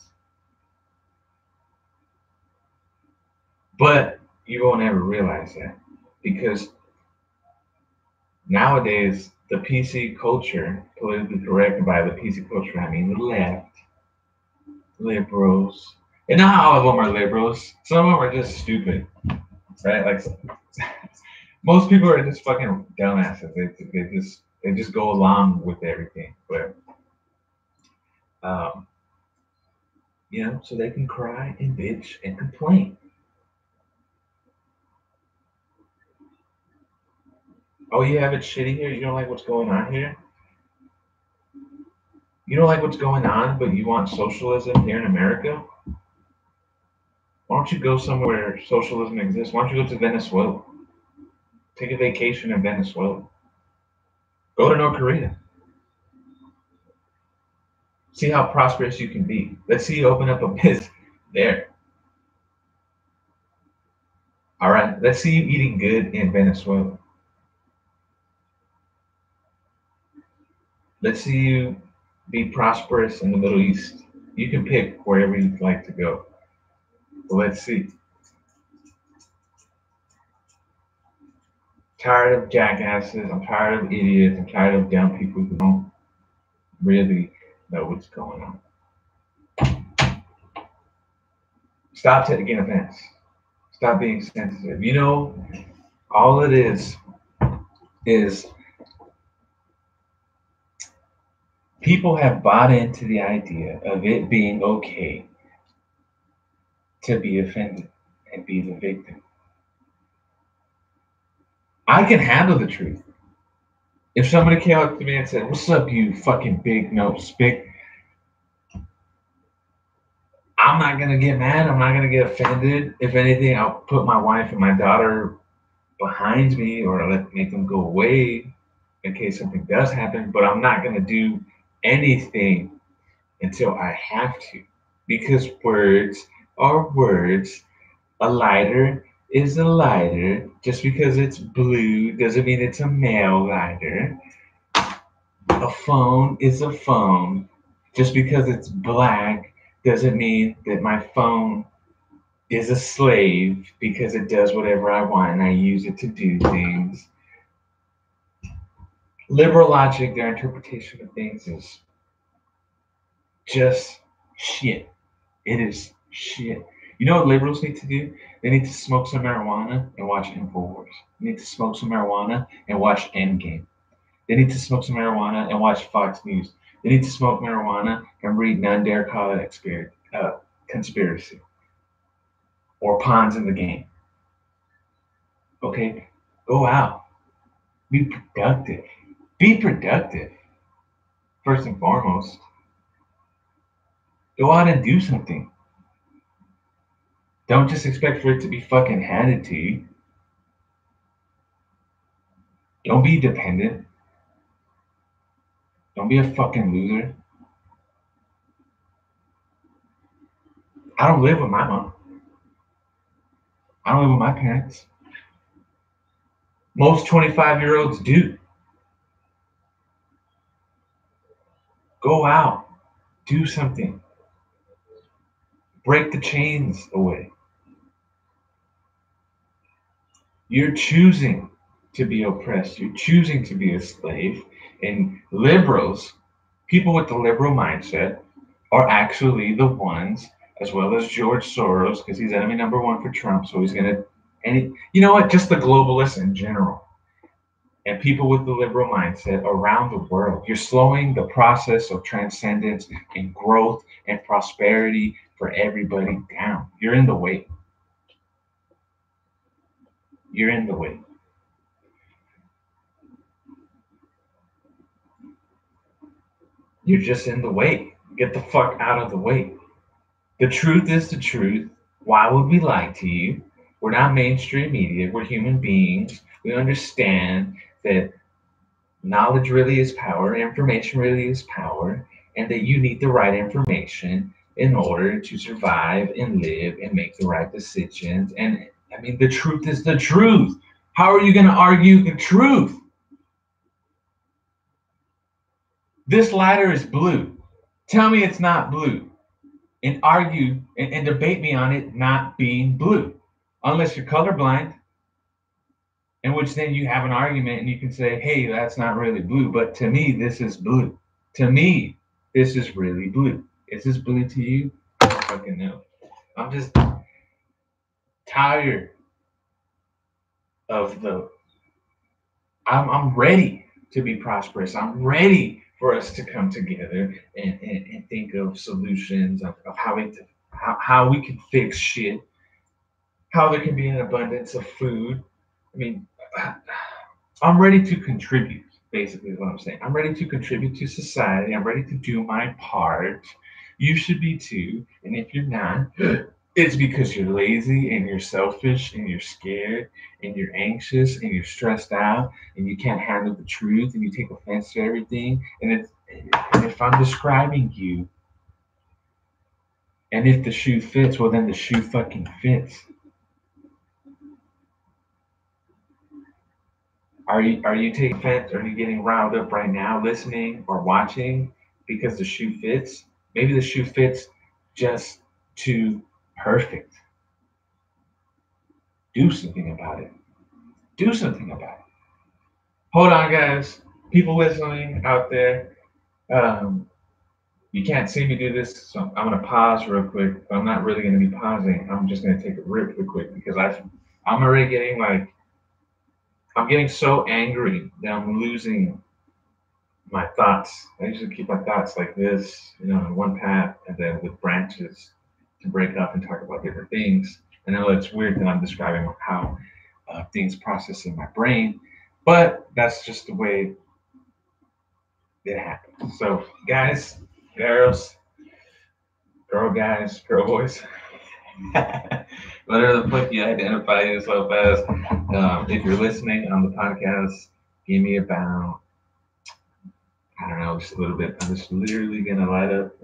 But you won't ever realize that because nowadays the PC culture, politically correct, by the PC culture I mean the left, liberals, and not all of them are liberals. Some of them are just stupid, right? Like most people are just fucking dumbasses. They just go along with everything, but um, so they can cry and bitch and complain. Oh, you have it shitty here. You don't like what's going on here. You don't like what's going on, but you want socialism here in America. Why don't you go somewhere where socialism exists? Why don't you go to Venezuela? Take a vacation in Venezuela. Go to North Korea. See how prosperous you can be. Let's see you open up a business there. All right. Let's see you eating good in Venezuela. Let's see you be prosperous in the Middle East. You can pick wherever you'd like to go. But let's see. Tired of jackasses. I'm tired of idiots. I'm tired of dumb people who don't really know what's going on. Stop taking offense. Stop being sensitive. All it is people have bought into the idea of it being okay to be offended and be the victim. I can handle the truth. If somebody came up to me and said, "What's up, you fucking big nose spick?" I'm not gonna get mad. I'm not gonna get offended. If anything, I'll put my wife and my daughter behind me or make them go away in case something does happen. But I'm not gonna do anything until I have to, because words are words. A lighter is a lighter. Just because it's blue doesn't mean it's a male lighter. A phone is a phone. Just because it's black doesn't mean that my phone is a slave because it does whatever I want and I use it to do things. Liberal logic, their interpretation of things is just shit. It is shit. You know what liberals need to do? They need to smoke some marijuana and watch InfoWars. They need to smoke some marijuana and watch Endgame. They need to smoke some marijuana and watch Fox News. They need to smoke marijuana and read None Dare Call It Conspiracy or Pawns in the Game. Okay? Go out. Be productive. Be productive. First and foremost. Go out and do something. Don't just expect for it to be fucking handed to you. Don't be dependent. Don't be a fucking loser. I don't live with my mom. I don't live with my parents. Most 25-year-olds do. Go out. Do something. Break the chains away. You're choosing to be oppressed. You're choosing to be a slave. And liberals, people with the liberal mindset, are actually the ones, as well as George Soros, because he's enemy number one for Trump. So he's going to, and you know what? Just the globalists in general. And people with the liberal mindset around the world. You're slowing the process of transcendence and growth and prosperity for everybody down. You're in the way. You're in the way. You're just in the way. Get the fuck out of the way. The truth is the truth. Why would we lie to you? We're not mainstream media. We're human beings. We understand that knowledge really is power, information really is power, and that you need the right information in order to survive and live and make the right decisions. And I mean, the truth is the truth. How are you going to argue the truth? This ladder is blue. Tell me it's not blue and argue and debate me on it not being blue, unless you're colorblind. In which then you have an argument and you can say, hey, that's not really blue, but to me, this is blue. To me, this is really blue. Is this blue to you? I don't fucking know. I'm just tired of I'm ready to be prosperous. I'm ready for us to come together and think of solutions of how we can fix shit, how there can be an abundance of food. I mean, I'm ready to contribute, basically is what I'm saying. I'm ready to contribute to society. I'm ready to do my part. You should be too. And if you're not, it's because you're lazy and you're selfish and you're scared and you're anxious and you're stressed out and you can't handle the truth and you take offense to everything. And if I'm describing you, and if the shoe fits, well, then the shoe fucking fits. Are you taking offense? Are you getting riled up right now, listening or watching because the shoe fits? Maybe the shoe fits just too perfect. Do something about it. Do something about it. Hold on, guys. People listening out there, you can't see me do this, so I'm going to pause real quick. I'm not really going to be pausing. I'm just going to take a rip real quick because I'm already getting I'm getting so angry that I'm losing my thoughts. I usually keep my thoughts like this, in one path, and then with branches to break up and talk about different things. I know it's weird that I'm describing how things process in my brain, but that's just the way it happens. So, guys, girls, guys, girl boys, whatever the fuck you identify yourself as, if you're listening on the podcast, give me about, I don't know, just a little bit. I'm just literally gonna light up.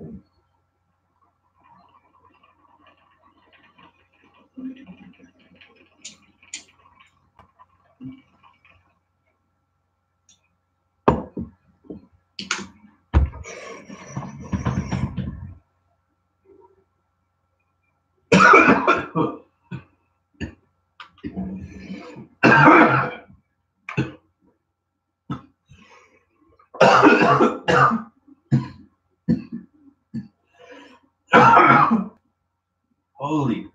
Holy.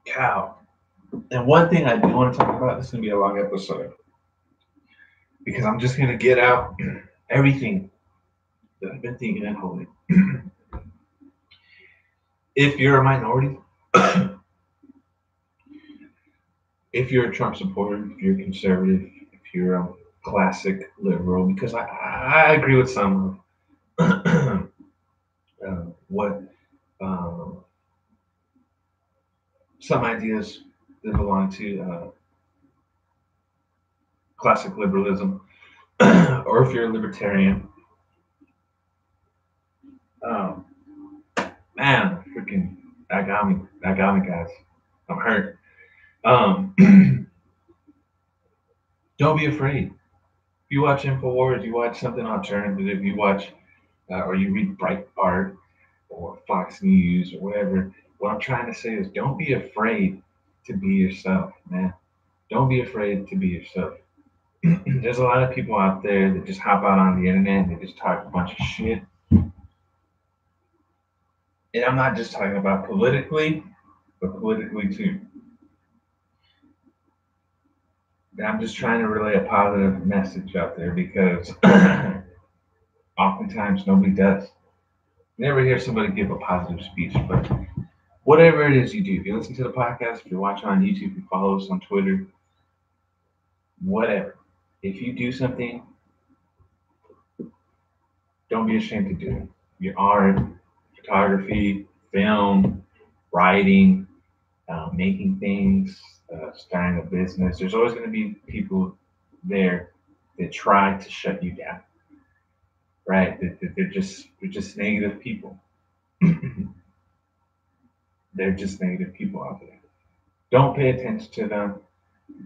Cow. And one thing I do want to talk about, this is going to be a long episode, because I'm just going to get out everything that I've been thinking and holding. If you're a minority, if you're a Trump supporter, if you're a conservative, if you're a classic liberal, because I agree with some what some ideas that belong to classic liberalism, or if you're a libertarian, um, man, freaking, I got me, guys. I'm hurt. Don't be afraid. If you watch InfoWars, you watch something alternative, you watch or you read Breitbart or Fox News or whatever. What I'm trying to say is, don't be afraid to be yourself, man. Don't be afraid to be yourself. There's a lot of people out there that just hop out on the internet and they just talk a bunch of shit. And I'm not just talking about politically, but politically too. And I'm just trying to relay a positive message out there, because oftentimes nobody does. You never hear somebody give a positive speech, but whatever it is you do, if you listen to the podcast, if you're watching on YouTube, if you follow us on Twitter, whatever. If you do something, don't be ashamed to do it. Your art, photography, film, writing, making things, starting a business. There's always going to be people there that try to shut you down, right? They're just negative people. They're just negative people out there. Don't pay attention to them.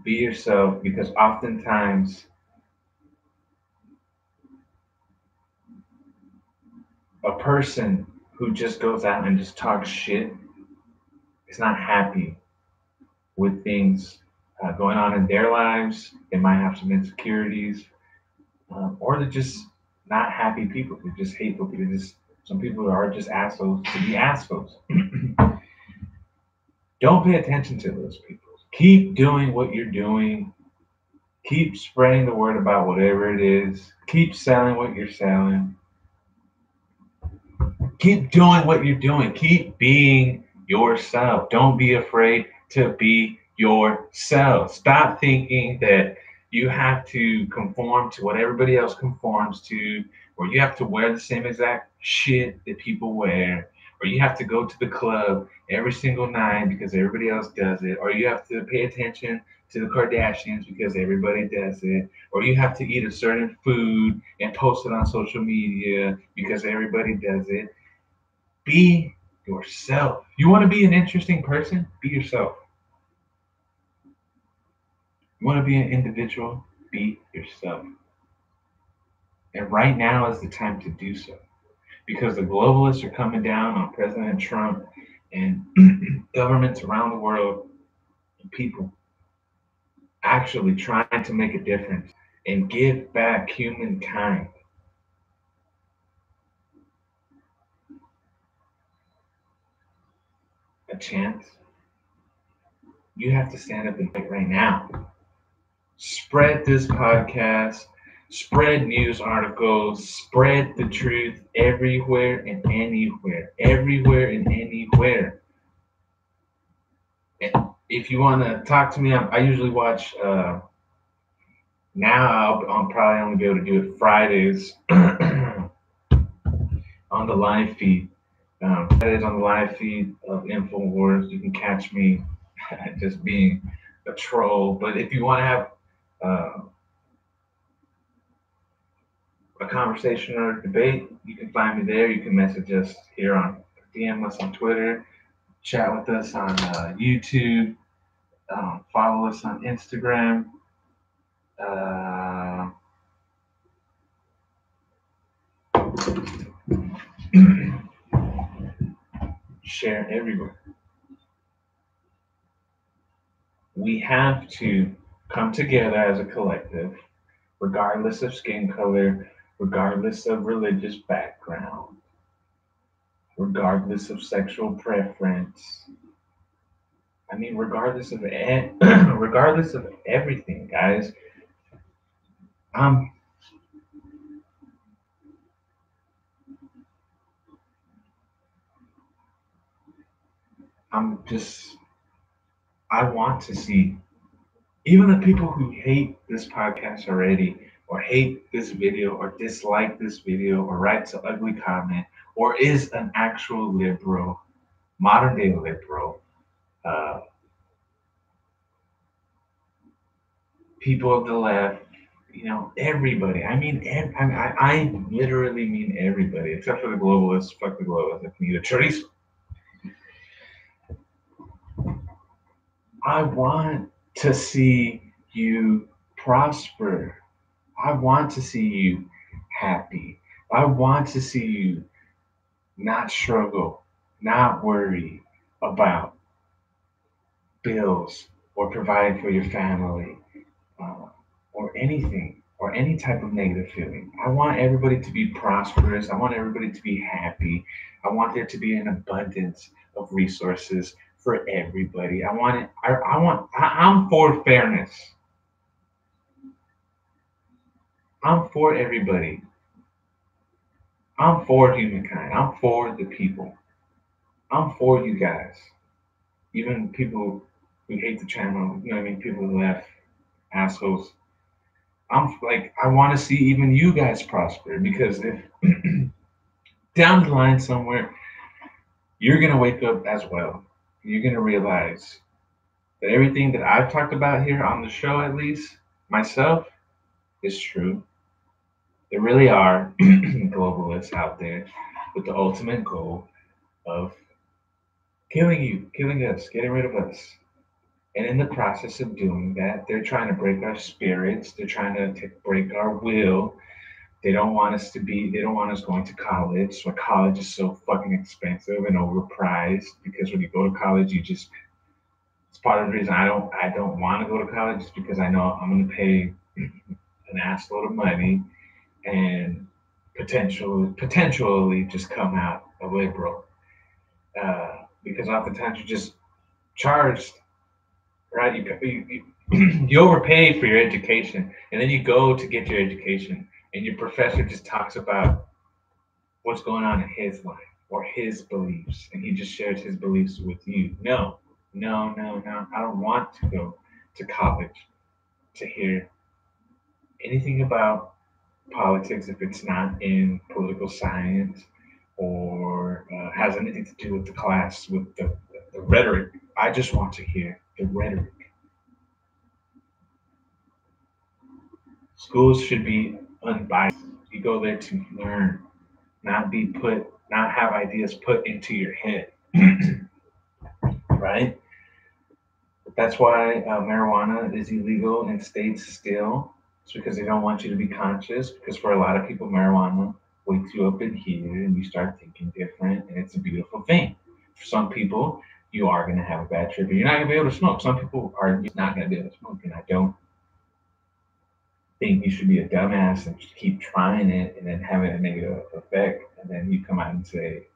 Be yourself, because oftentimes a person who just goes out and just talks shit is not happy with things going on in their lives. They might have some insecurities, or they're just not happy people. They're just hateful people. Some people are just assholes to be assholes. Don't pay attention to those people. Keep doing what you're doing. Keep spreading the word about whatever it is. Keep selling what you're selling. Keep doing what you're doing. Keep being yourself. Don't be afraid to be yourself. Stop thinking that you have to conform to what everybody else conforms to, or you have to wear the same exact shit that people wear, or you have to go to the club every single night because everybody else does it, or you have to pay attention to the Kardashians because everybody does it, or you have to eat a certain food and post it on social media because everybody does it. Be yourself. You want to be an interesting person? Be yourself. You want to be an individual? Be yourself. And right now is the time to do so, because the globalists are coming down on President Trump and governments around the world, and people actually trying to make a difference and give back humankind a chance. You have to stand up and fight right now. Spread this podcast, spread news articles, spread the truth everywhere and anywhere. Everywhere and anywhere. And if you want to talk to me, I usually watch, now I'll probably only be able to do it Fridays on the live feed. Fridays on the live feed of InfoWars. You can catch me just being a troll. But if you want to have a conversation or a debate, you can find me there. You can message us here on, DM us on Twitter, chat with us on YouTube, follow us on Instagram. Share everywhere. We have to come together as a collective, regardless of skin color, regardless of religious background, regardless of sexual preference. I mean, regardless of regardless of everything, guys. I'm I'm just I want to see even the people who hate this podcast already, or hate this video, or dislike this video, or writes an ugly comment, or is an actual liberal, modern day liberal, uh, people of the left, everybody. I mean, I literally mean everybody, except for the globalists. Fuck the globalists. If you need a chorizo. I want to see you prosper. I want to see you happy. I want to see you not struggle, not worry about bills or provide for your family, uh, or anything, or any type of negative feeling. I want everybody to be prosperous. I want everybody to be happy. I want there to be an abundance of resources for everybody. I want it. I'm for fairness. I'm for everybody. I'm for humankind. I'm for the people. I'm for you guys. Even people who hate the channel, you know what I mean? People who left, assholes. I'm like, I want to see even you guys prosper, because if down the line somewhere, you're going to wake up as well. You're going to realize that everything that I've talked about here on the show, at least myself, is true. There really are globalists out there with the ultimate goal of killing you, killing us, getting rid of us. And in the process of doing that, they're trying to break our spirits. They're trying to break our will. They don't want us going to college. So college is so fucking expensive and overpriced, because when you go to college, it's part of the reason I don't want to go to college, is because I know I'm going to pay an assload of money and potentially just come out a liberal, because oftentimes you're just charged, right? You overpay for your education, and then you go to get your education, and your professor just talks about what's going on in his life or his beliefs, and he just shares his beliefs with you. No, no, no, no. I don't want to go to college to hear anything about politics if it's not in political science, or has anything to do with the class, with the rhetoric. I just want to hear the rhetoric. Schools should be unbiased. You go there to learn, not have ideas put into your head, right? That's why marijuana is illegal in states still. It's because they don't want you to be conscious. Because for a lot of people, marijuana wakes you up in here and you start thinking different, and it's a beautiful thing. For some people, you are going to have a bad trip, and you're not going to be able to smoke. Some people are just not going to be able to smoke, and I don't think you should be a dumbass and just keep trying it and then having a negative effect, and then you come out and say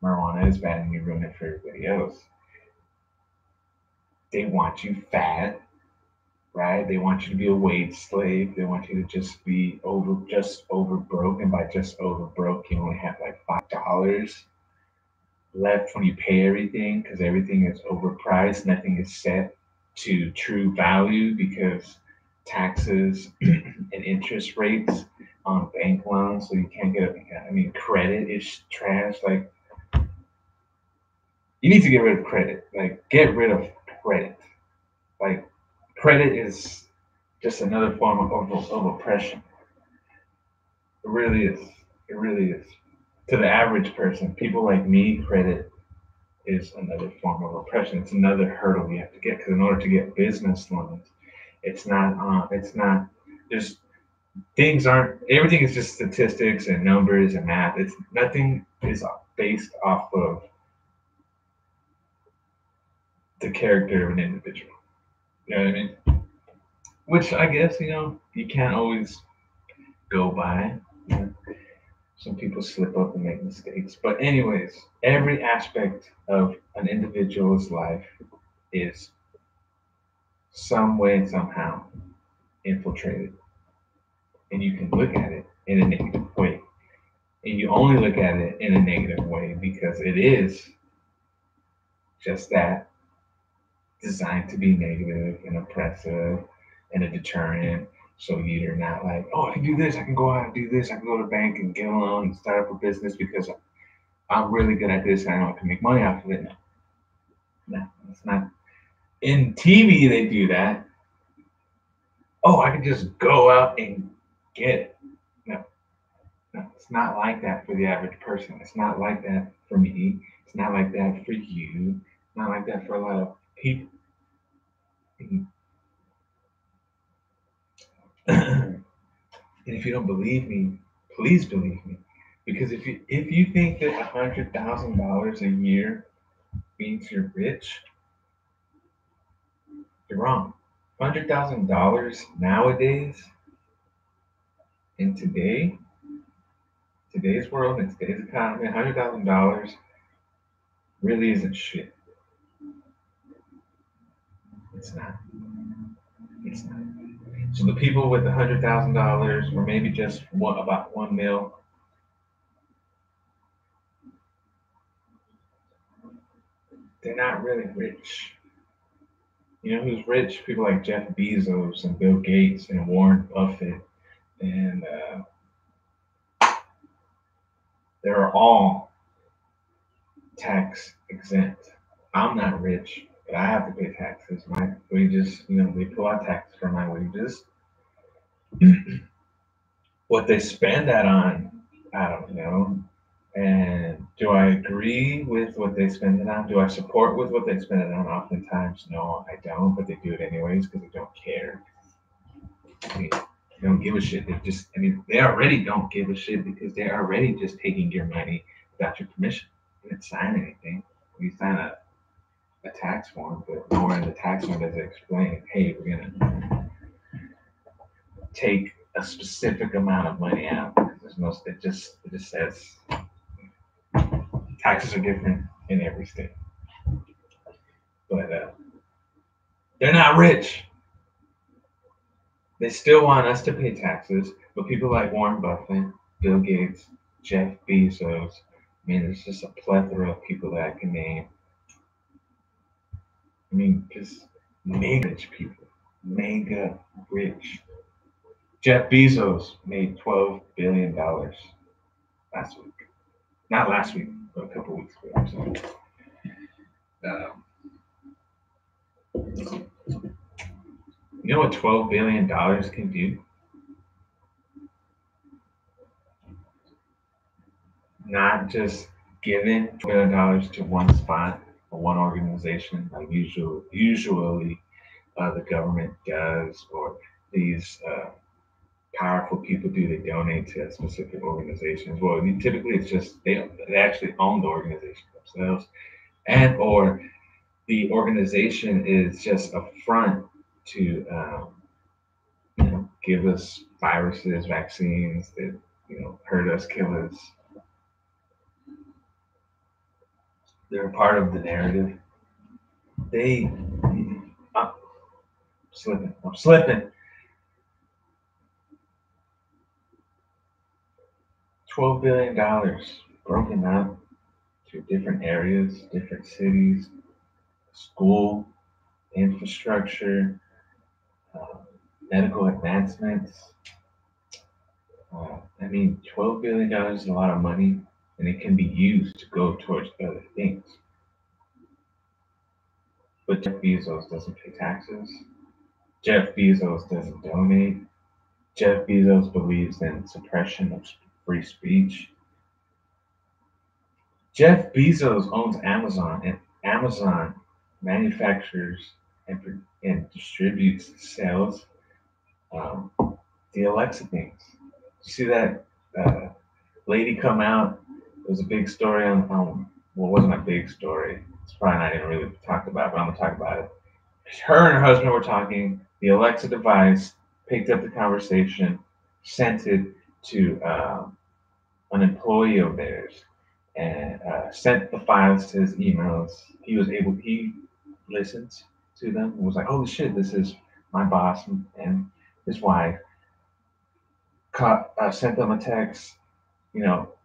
marijuana is bad and you ruin it for everybody else. They want you fat, right? They want you to be a wage slave. They want you to just over broke, and by just over broke, you only have like $5 left when you pay everything, because everything is overpriced. Nothing is set to true value, because taxes and interest rates on bank loans, so you can't get. I mean, credit is trash. Like, you need to get rid of credit. Like, get rid of credit. Like, credit is just another form of oppression. It really is. It really is. To the average person, people like me, credit is another form of oppression. It's another hurdle you have to get, because in order to get business loans, it's not. It's not. There's things aren't. Everything is just statistics and numbers and math. It's nothing is based off of the character of an individual. You know what I mean? Which I guess you can't always go by. Some people slip up and make mistakes. But anyways, every aspect of an individual's life is some way, somehow infiltrated. And you can look at it in a negative way. And you only look at it in a negative way because it is just that, designed to be negative and oppressive and a deterrent. So you're not like, oh, I can do this, I can go out and do this, I can go to the bank and get a loan and start up a business because I'm really good at this and I know I can make money off of it. No, it's not. In TV, they do that. Oh, I can just go out and get it. No, no, it's not like that for the average person. It's not like that for me. It's not like that for you. It's not like that for a lot of people. And if you don't believe me, please believe me. Because if you think that $100,000 a year means you're rich, you're wrong. $100,000 nowadays, in today's world, in today's economy, $100,000 really isn't shit. It's not. It's not. So the people with $100,000, or maybe just about 1 mil, they're not really rich. You know who's rich? People like Jeff Bezos and Bill Gates and Warren Buffett, and they're all tax exempt. I'm not rich, but I have to pay taxes. My wages, they pull out taxes from my wages. What they spend that on, I don't know. And do I agree with what they spend it on? Do I support with what they spend it on? Oftentimes, no, I don't, but they do it anyways because they don't care. I mean, they don't give a shit. They already don't give a shit because they're already just taking your money without your permission. You didn't sign anything. You sign a tax form, but nowhere in the tax form does it explain, hey, we're gonna take a specific amount of money out. It just says taxes are different in every state. But they're not rich. They still want us to pay taxes, but people like Warren Buffett, Bill Gates, Jeff Bezos, I mean, there's just a plethora of people that I can name. I mean, just mega rich people, mega rich. Jeff Bezos made $12 billion last week. Not last week, but a couple weeks ago. So, you know what $12 billion can do? Not just giving $12 billion to one spot or one organization, like usually the government does, or these powerful people do. They donate to specific organizations. Well, typically it's just they actually own the organization themselves, and or the organization is just a front to give us viruses, vaccines that hurt us, kill us. They're a part of the narrative. They, I'm slipping. I'm slipping. $12 billion broken up to different areas, different cities, school, infrastructure, uh, medical advancements. I mean, $12 billion is a lot of money, and it can be used to go towards other things. But Jeff Bezos doesn't pay taxes. Jeff Bezos doesn't donate. Jeff Bezos believes in suppression of free speech. Jeff Bezos owns Amazon, and Amazon manufactures and distributes, sells the Alexa things. You see that lady come out? It was a big story well, it wasn't a big story. It's probably not even really talked about, but I'm gonna talk about it. Her and her husband were talking. The Alexa device picked up the conversation, sent it to an employee of theirs and sent the files to his emails. He listened to them and was like, holy shit, this is my boss and his wife. Sent them a text,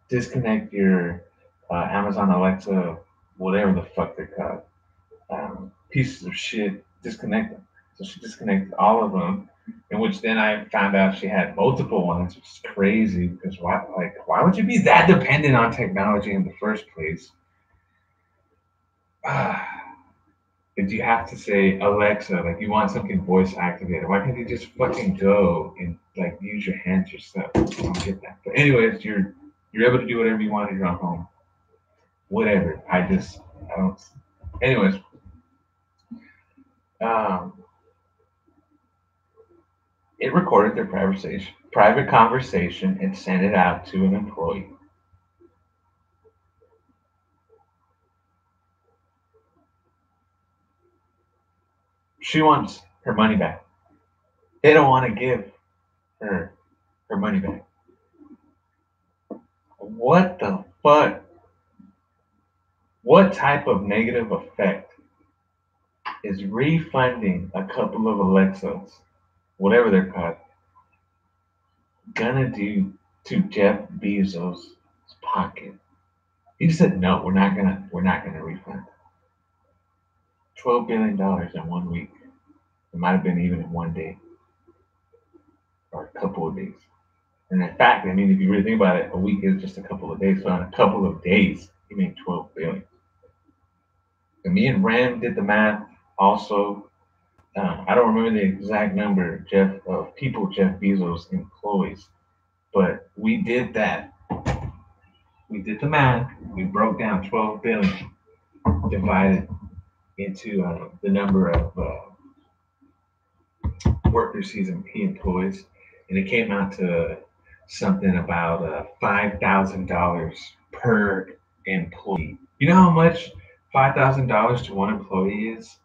disconnect your Amazon Alexa, whatever the fuck they're called, pieces of shit, disconnect them. So she disconnected all of them, in which then I found out she had multiple ones, which is crazy because why would you be that dependent on technology in the first place? Did you have to say Alexa, like you want something voice activated? Why can't you just fucking go and like use your hands yourself? I don't get that. But anyways, you're able to do whatever you want in your own home. Whatever. I don't. Anyways, um, it recorded their private conversation and sent it out to an employee. She wants her money back. They don't want to give her money back. What the fuck? What type of negative effect is refunding a couple of Alexas, whatever they're called, gonna do to Jeff Bezos' pocket? He just said no, we're not gonna refund. $12 billion in 1 week. It might have been even in one day or a couple of days. And in fact, I mean, if you really think about it, a week is just a couple of days. So in a couple of days, he made 12 billion. And me and Ram did the math. Also, I don't remember the exact number of people Jeff Bezos employs, but we did that. We did the math. We broke down 12 billion divided into the number of workers he employs, and it came out to something about $5,000 per employee. You know how much $5,000 to one employee is?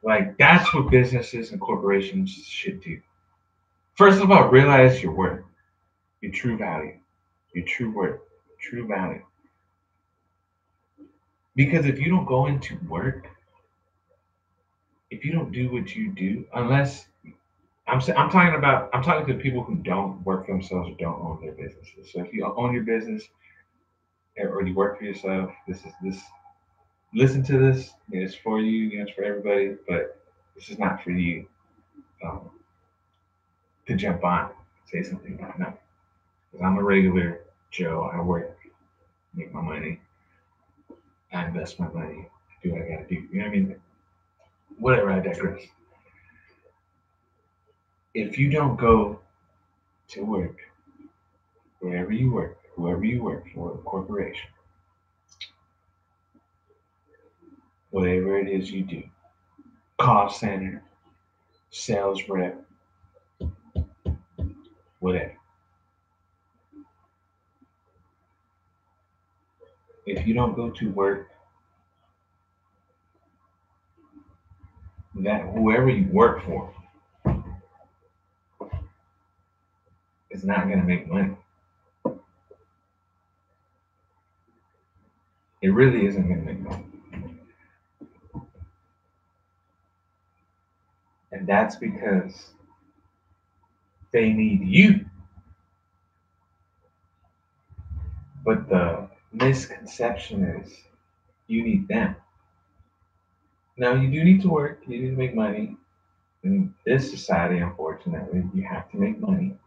Like that's what businesses and corporations should do. First of all, realize your worth, your true value, your true worth, true value. Because if you don't go into work, if you don't do what you do, unless I'm talking to people who don't work for themselves or don't own their businesses. So if you own your business or you work for yourself, this. Listen to this. It's for you. It's for everybody. But this is not for you um, to jump on, say something about. No, because I'm a regular Joe. I work, make my money. I invest my money. Do what I gotta do. You know what I mean? Whatever. I digress. If you don't go to work, wherever you work, whoever you work for, a corporation, whatever it is you do, call center, sales rep, whatever. If you don't go to work, that whoever you work for is not going to make money. It really isn't going to make money. And that's because they need you. But the misconception is you need them. Now, you do need to work, you need to make money. In this society, unfortunately, you have to make money.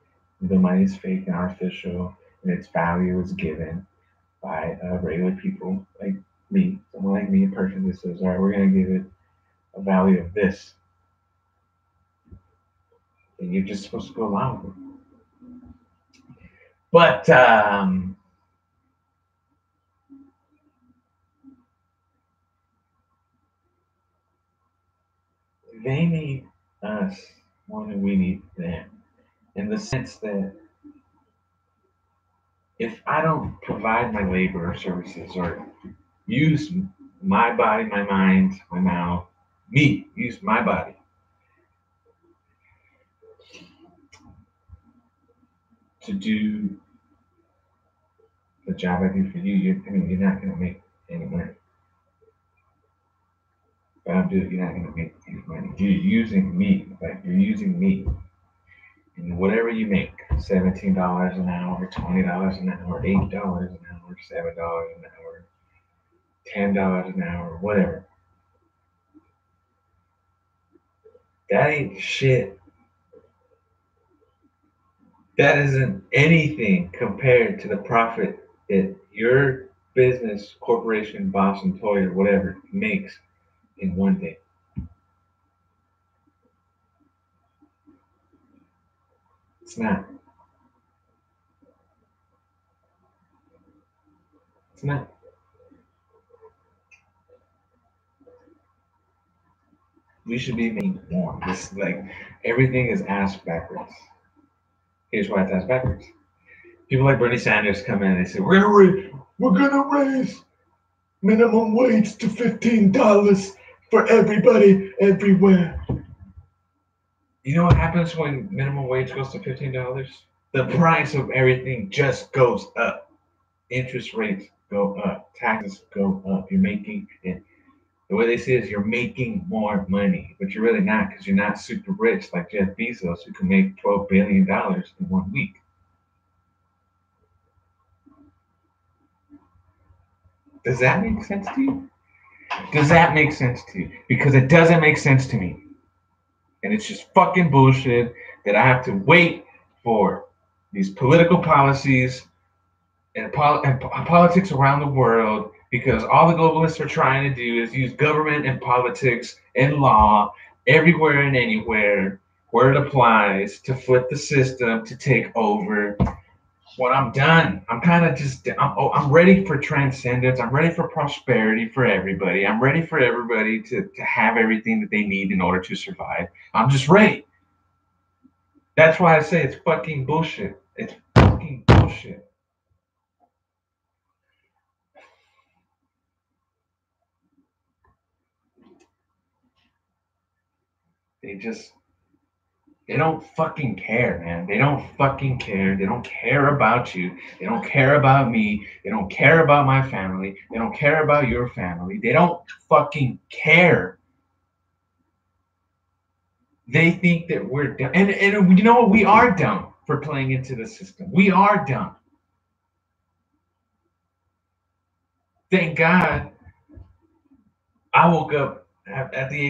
The money is fake and artificial, and its value is given by regular people like me, someone like me, a person that says, all right, we're going to give it a value of this. And you're just supposed to go along with it. But they need us more than we need them. In the sense that if I don't provide my labor or services or use my body, my mind, my mouth, use my body to do the job I do for you, you're not going to make any money. If I don't do it, you're not going to make any money. You're using me. Like, you're using me. And whatever you make, $17 an hour, $20 an hour, $8 an hour, $7 an hour, $10 an hour, whatever. That ain't shit. That isn't anything compared to the profit that your business, corporation, boss, employer, whatever, makes in one day. It's not. It's not. We should be making more. This like everything is ass backwards. Here's why it's ass backwards. People like Bernie Sanders come in and they say we're gonna raise minimum wage to $15 for everybody everywhere. You know what happens when minimum wage goes to $15? The price of everything just goes up. Interest rates go up. Taxes go up. You're making it. The way they say it is you're making more money, but you're really not because you're not super rich like Jeff Bezos, who can make $12 billion in 1 week. Does that make sense to you? Does that make sense to you? Because it doesn't make sense to me. And it's just fucking bullshit that I have to wait for these political policies and politics around the world, because all the globalists are trying to do is use government and politics and law everywhere and anywhere where it applies to flip the system to take over. When I'm done, I'm kind of just, I'm ready for transcendence. I'm ready for prosperity for everybody. I'm ready for everybody to have everything that they need in order to survive. I'm just ready. That's why I say it's fucking bullshit. It's fucking bullshit. They don't fucking care, man. They don't fucking care. They don't care about you. They don't care about me. They don't care about my family. They don't care about your family. They don't fucking care. They think that we're dumb. And you know what? We are dumb for playing into the system. We are dumb. Thank God I woke up at the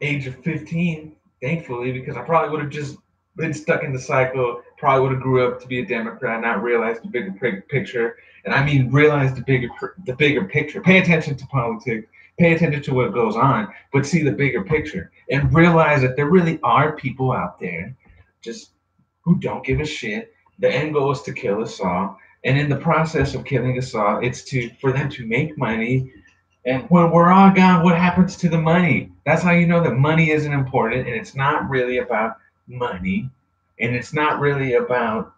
age of 15, thankfully, because I probably would have just been stuck in the cycle. Probably would have grew up to be a Democrat, not realized the bigger picture. And I mean, realize the bigger picture. Pay attention to politics. Pay attention to what goes on, but see the bigger picture and realize that there really are people out there just who don't give a shit. The end goal is to kill us all. And in the process of killing us all, it's for them to make money. And when we're all gone, what happens to the money? That's how you know that money isn't important, and it's not really about money, and it's not really about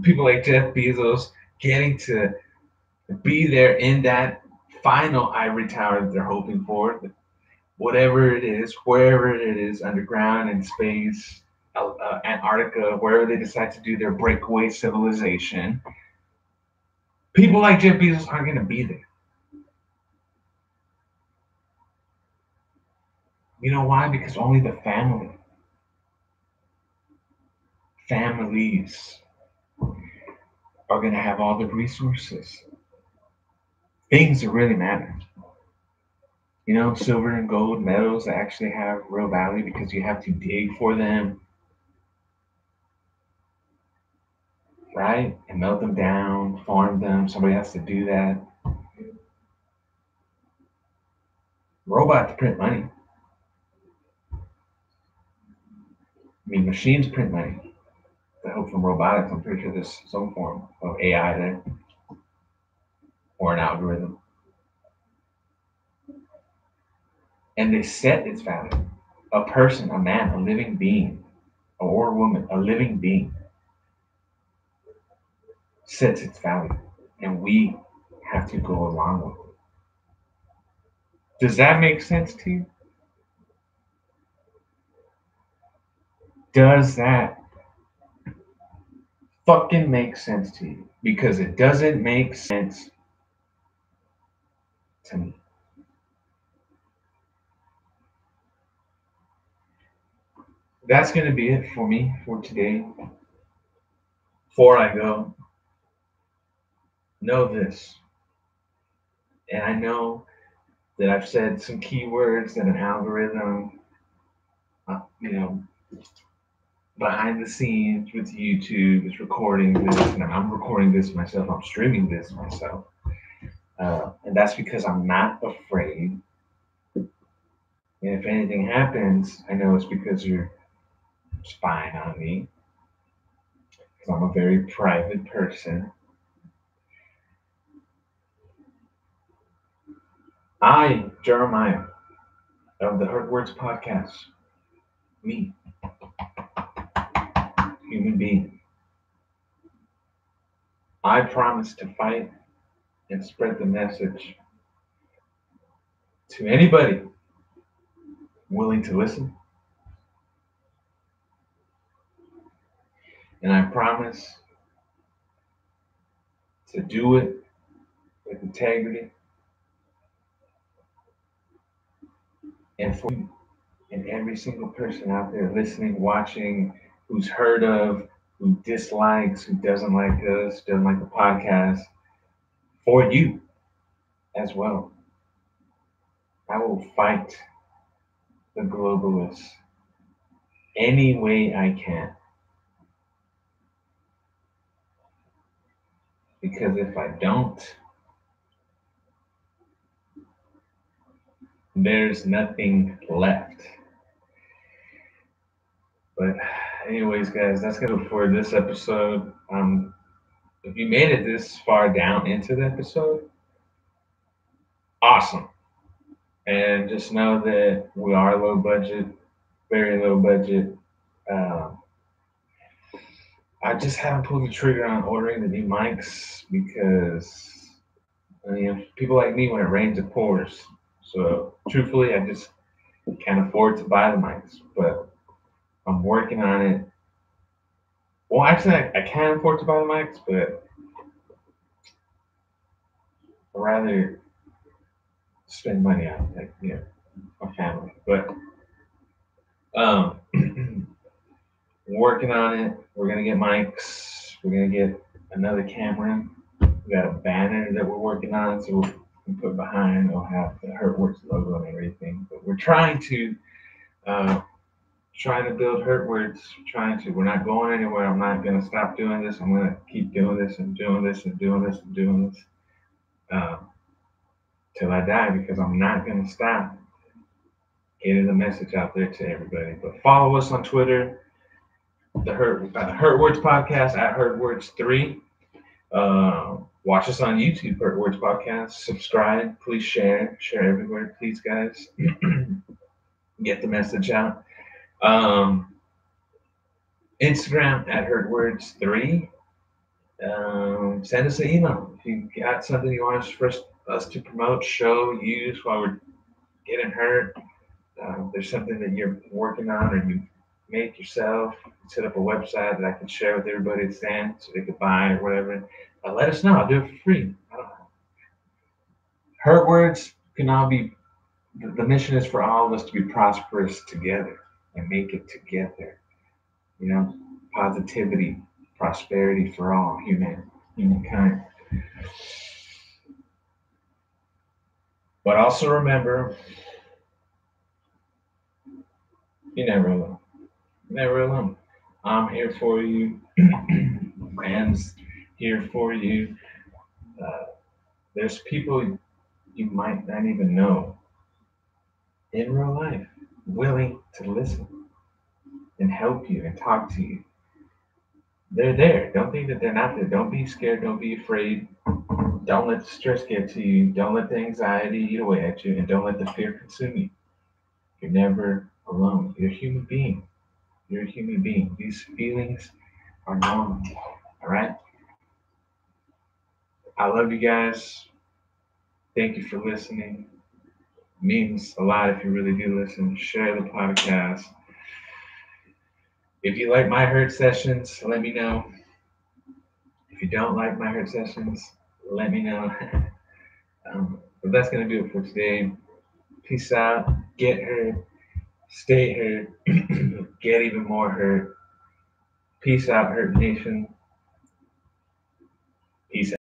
people like Jeff Bezos getting to be there in that final ivory tower that they're hoping for, whatever it is, wherever it is, underground, in space, Antarctica, wherever they decide to do their breakaway civilization. People like Jeff Bezos aren't going to be there. You know why? Because only the families are going to have all the resources. Things that really matter. You know, silver and gold metals that actually have real value because you have to dig for them, right? And melt them down, farm them. Somebody has to do that. Robots print money. I mean, machines print money. I hope from robotics, I'm pretty sure there's some form of AI there or an algorithm. And they set its value. A person, a man, a living being, or a woman, a living being, sets its value. And we have to go along with it. Does that make sense to you? Does that fucking make sense to you, because it doesn't make sense to me. That's going to be it for me for today. Before I go, know this, and I know that I've said some keywords that an algorithm, you know, behind the scenes with YouTube is recording this, and I'm recording this myself. I'm streaming this myself, and that's because I'm not afraid. And if anything happens, I know it's because you're spying on me, because I'm a very private person. I, Jeremiah, of the HurtWords podcast, me, human being, I promise to fight and spread the message to anybody willing to listen. And I promise to do it with integrity, and for you and every single person out there listening, watching, who's heard of, who dislikes, who doesn't like us, doesn't like the podcast, for you as well. I will fight the globalists any way I can. Because if I don't, there's nothing left. But anyways, guys, that's gonna do for this episode. If you made it this far down into the episode, awesome. And just know that we are low budget, very low budget. Um, I just haven't pulled the trigger on ordering the new mics because people like me, when it rains, it pours. So truthfully, I just can't afford to buy the mics, but I'm working on it. Well, actually, I can afford to buy the mics, but I'd rather spend money on, like, my family. But um, working on it. We're gonna get mics. We're gonna get another camera. We got a banner that we're working on, so we can put behind. It'll have the HurtWords logo and everything. But we're uh, trying to build HurtWords. Trying to. We're not going anywhere. I'm not gonna stop doing this. I'm gonna keep doing this and doing this and doing this and doing this till I die, because I'm not gonna stop getting the message out there to everybody. But follow us on Twitter, the HurtWords podcast at HurtWords3. Watch us on YouTube, HurtWords podcast. Subscribe, please share everywhere, please, guys. Get the message out. Instagram at HurtWords3. Send us an email if you got something you want us to promote, show, use while we're getting hurt. There's something that you're working on or you made yourself, set up a website that I can share with everybody to stand so they could buy or whatever. Let us know. I'll do it for free. I don't know. Hurt words can all be, the mission is for all of us to be prosperous together and make it together. Positivity, prosperity for all humankind. But also remember, you're never alone. Never alone. I'm here for you. Man's here for you. There's people you might not even know in real life willing to listen and help you and talk to you. They're there. Don't think that they're not there. Don't be scared. Don't be afraid. Don't let the stress get to you. Don't let the anxiety eat away at you. And don't let the fear consume you. You're never alone. You're a human being. You're a human being. These feelings are normal. All right? I love you guys. Thank you for listening. It means a lot if you really do listen. Share the podcast. If you like my hurt sessions, let me know. you don't like my hurt sessions, let me know. But that's gonna do it for today. Peace out. Get hurt. Stay hurt. Get even more hurt. Peace out, Hurt Nation.